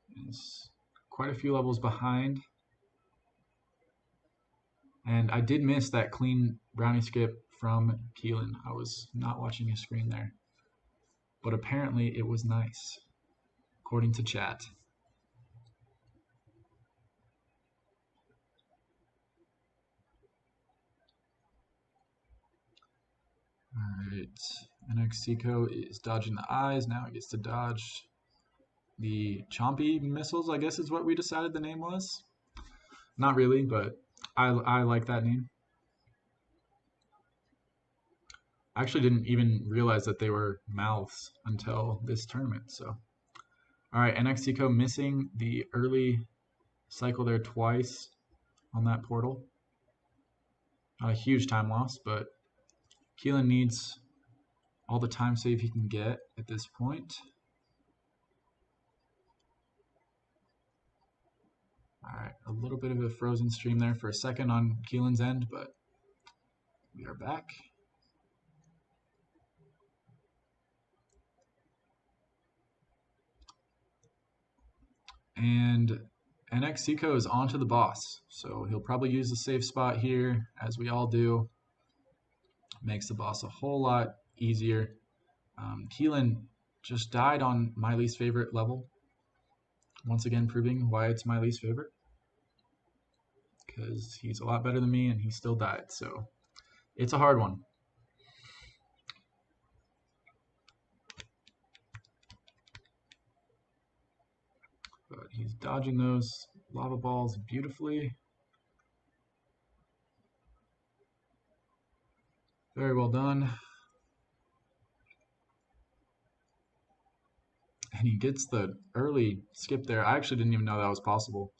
He's quite a few levels behind. And I did miss that clean brownie skip from Keelan. I was not watching his screen there. But apparently it was nice, according to chat. Alright, NX Seco is dodging the eyes. Now he gets to dodge the Chompy missiles, I guess is what we decided the name was. Not really, but I like that name. I actually didn't even realize that they were mouths until this tournament. So, alright, NX Seco missing the early cycle there twice on that portal. Not a huge time loss, but Keelan needs all the time save he can get at this point. Alright, a little bit of a frozen stream there for a second on Keelan's end, but we are back. And NX Seco is onto the boss, so he'll probably use the safe spot here, as we all do. Makes the boss a whole lot easier. Keelan just died on my least favorite level. Once again, proving why it's my least favorite. Because he's a lot better than me and he still died, so it's a hard one. But he's dodging those lava balls beautifully. Very well done. And he gets the early skip there. I actually didn't even know that was possible.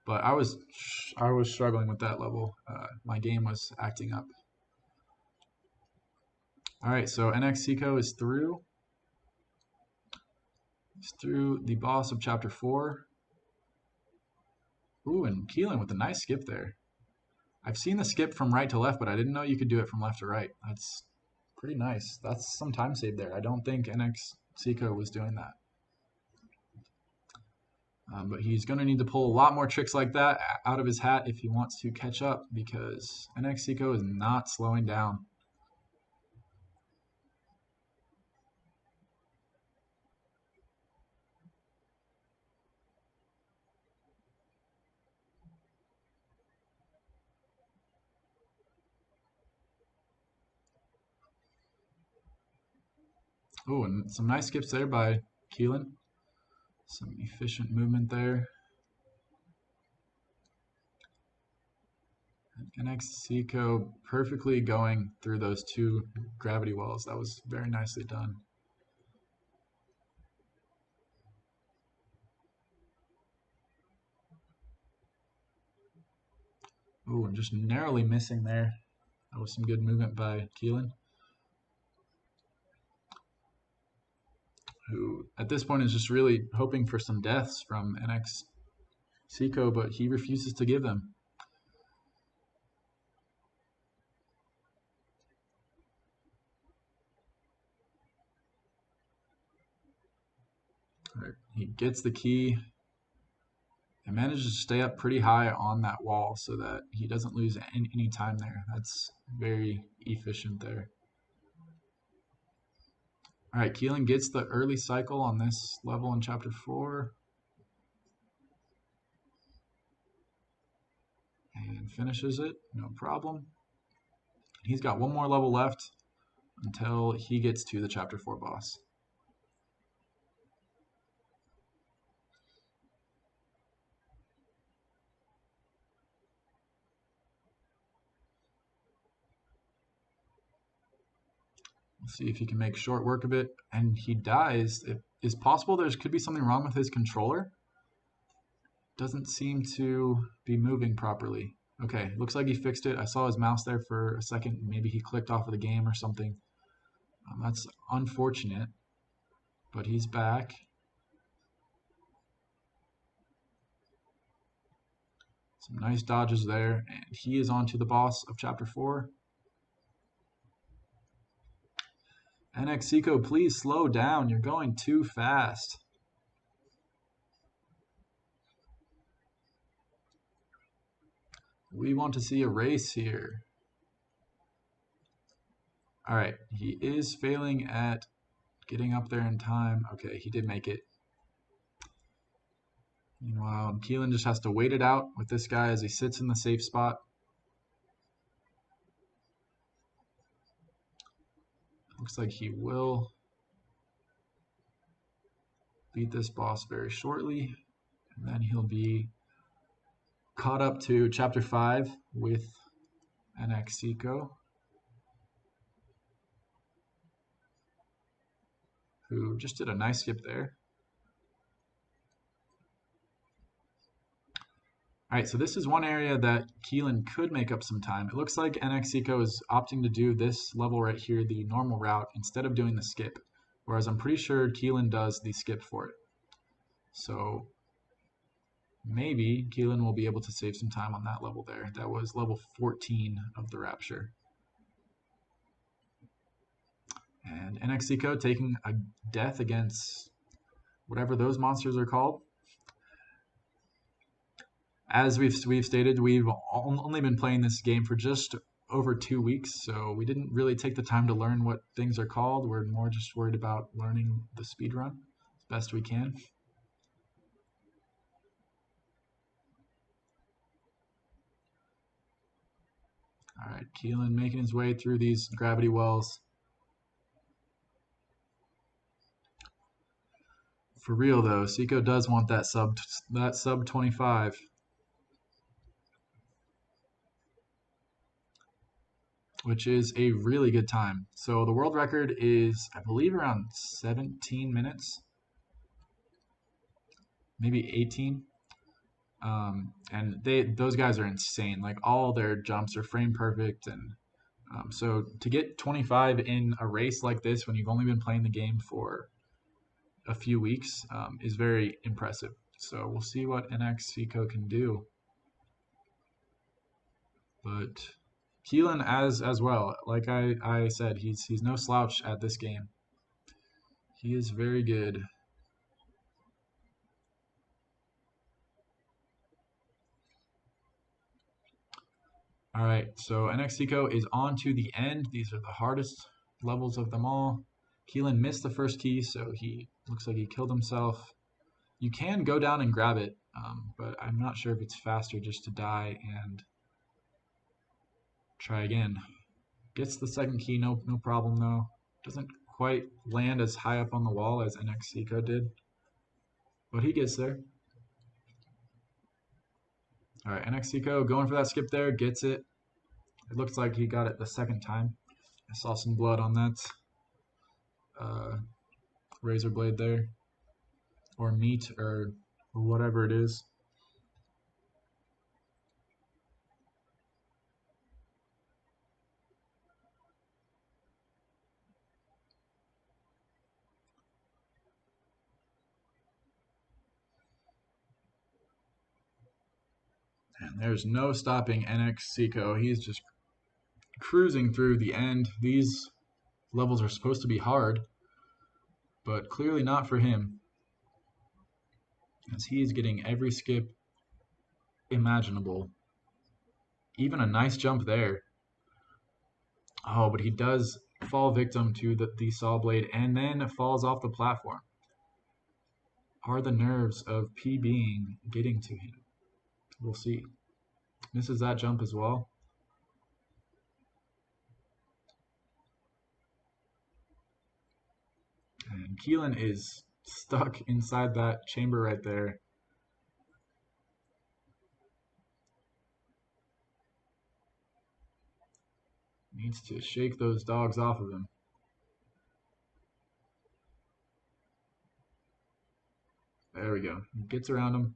But I was struggling with that level. My game was acting up. All right, so NX Seco is through. He's through the boss of chapter 4. Ooh, and Keelan with a nice skip there. I've seen the skip from right to left, but I didn't know you could do it from left to right. That's pretty nice. That's some time saved there. I don't think NX Seiko was doing that. But he's going to need to pull a lot more tricks like that out of his hat if he wants to catch up, because NX Seiko is not slowing down. Oh, and some nice skips there by Keelan. Some efficient movement there. And NX Seiko perfectly going through those two gravity wells. That was very nicely done. Oh, and just narrowly missing there. That was some good movement by Keelan, who at this point is just really hoping for some deaths from NX Seiko, but he refuses to give them. All right, he gets the key and manages to stay up pretty high on that wall so that he doesn't lose any time there. That's very efficient there. All right, Keelan gets the early cycle on this level in chapter 4. And finishes it, no problem. He's got one more level left until he gets to the chapter 4 boss. We'll see if he can make short work of it. And he dies. It is possible there could be something wrong with his controller. Doesn't seem to be moving properly. Okay, looks like he fixed it. I saw his mouse there for a second. Maybe he clicked off of the game or something. That's unfortunate, but he's back. Some nice dodges there, and he is on to the boss of chapter 4. NX Seiko, please slow down. You're going too fast. We want to see a race here. All right, he is failing at getting up there in time. Okay, he did make it. Meanwhile, Keelan just has to wait it out with this guy as he sits in the safe spot. Looks like he will beat this boss very shortly, and then he'll be caught up to chapter 5 with NX Seiko, who just did a nice skip there. All right, so this is one area that Keelan could make up some time. It looks like NX Seiko is opting to do this level right here, the normal route, instead of doing the skip, whereas I'm pretty sure Keelan does the skip for it. So maybe Keelan will be able to save some time on that level there. That was level 14 of the Rapture. And NX Seiko taking a death against whatever those monsters are called. As we've stated, we've only been playing this game for just over 2 weeks, so we didn't really take the time to learn what things are called. We're more just worried about learning the speed run as best we can. All right, Keelan making his way through these gravity wells. For real though, Seiko does want that sub 25. Which is a really good time. So the world record is, I believe, around 17 minutes, maybe 18. And those guys are insane. Like all their jumps are frame perfect, and so to get 25 in a race like this when you've only been playing the game for a few weeks is very impressive. So we'll see what NX Seiko can do. But Keelan as well, like I said, he's no slouch at this game. He is very good. All right, so NX Seiko is on to the end. These are the hardest levels of them all. Keelan missed the first key, so he looks like he killed himself. You can go down and grab it, but I'm not sure if it's faster just to die and try again. Gets the second key, no problem though. Doesn't quite land as high up on the wall as NX Seiko did, but he gets there. All right, NX Seiko going for that skip there, gets it. It looks like he got it the second time. I saw some blood on that razor blade there, or meat, or whatever it is. And there's no stopping NX Seiko. He's just cruising through the end. These levels are supposed to be hard, but clearly not for him, as he is getting every skip imaginable. Even a nice jump there. Oh, but he does fall victim to the saw blade and then falls off the platform. Are the nerves of PBing getting to him? We'll see. Misses that jump as well. And Keelan is stuck inside that chamber right there. Needs to shake those dogs off of him. There we go. Gets around him.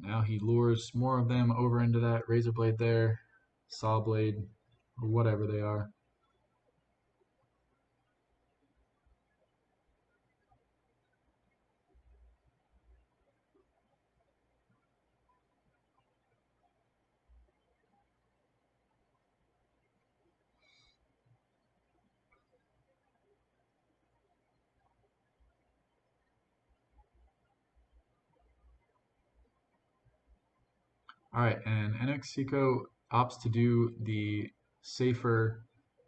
And now he lures more of them over into that razor blade there, saw blade, or whatever they are. All right, and NX Seiko opts to do the safer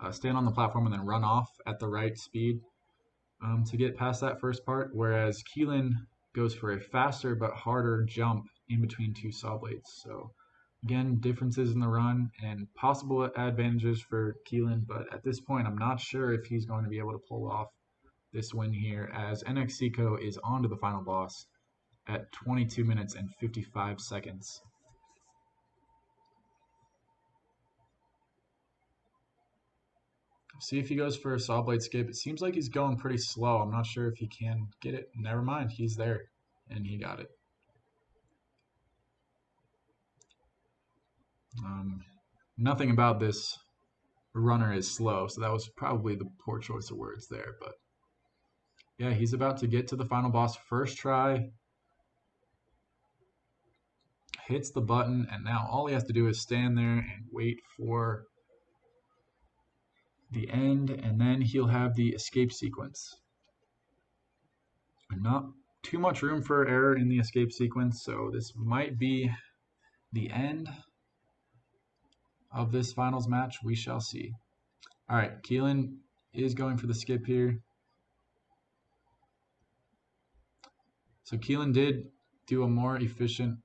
stand on the platform and then run off at the right speed to get past that first part, whereas Keelan goes for a faster but harder jump in between two saw blades. So again, differences in the run and possible advantages for Keelan, but at this point, I'm not sure if he's going to be able to pull off this win here, as NX Seiko is on to the final boss at 22 minutes and 55 seconds. See if he goes for a saw blade skip. It seems like he's going pretty slow. I'm not sure if he can get it. Never mind, he's there, and he got it. Nothing about this runner is slow, so that was probably the poor choice of words there. But yeah, he's about to get to the final boss first try. Hits the button, and now all he has to do is stand there and wait for the end, and then he'll have the escape sequence. And not too much room for error in the escape sequence, so this might be the end of this finals match. We shall see. All right, Keelan is going for the skip here. So Keelan did do a more efficient,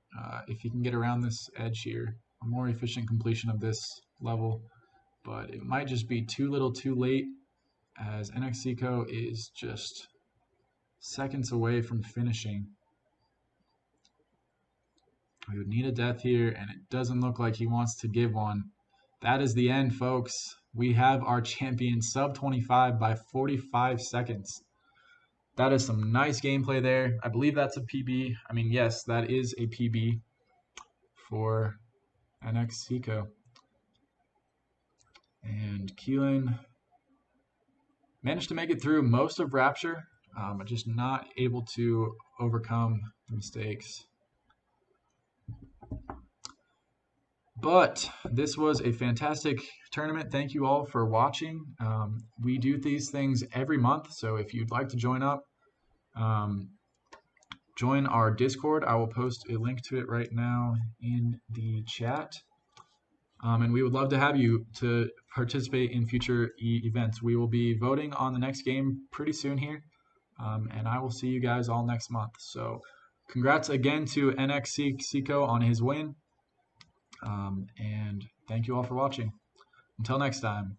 if he can get around this edge here, a more efficient completion of this level, but it might just be too little too late, as NX Seiko is just seconds away from finishing. We would need a death here, and it doesn't look like he wants to give one. That is the end, folks. We have our champion sub 25 by 45 seconds. That is some nice gameplay there. I believe that's a PB. I mean, yes, that is a PB for NX Seiko. And Keelan managed to make it through most of Rapture, just not able to overcome the mistakes. But this was a fantastic tournament. Thank you all for watching. We do these things every month, so if you'd like to join up, join our Discord. I will post a link to it right now in the chat. And we would love to have you to participate in future events. We will be voting on the next game pretty soon here, and I will see you guys all next month. So congrats again to NX Seco on his win, and thank you all for watching. Until next time.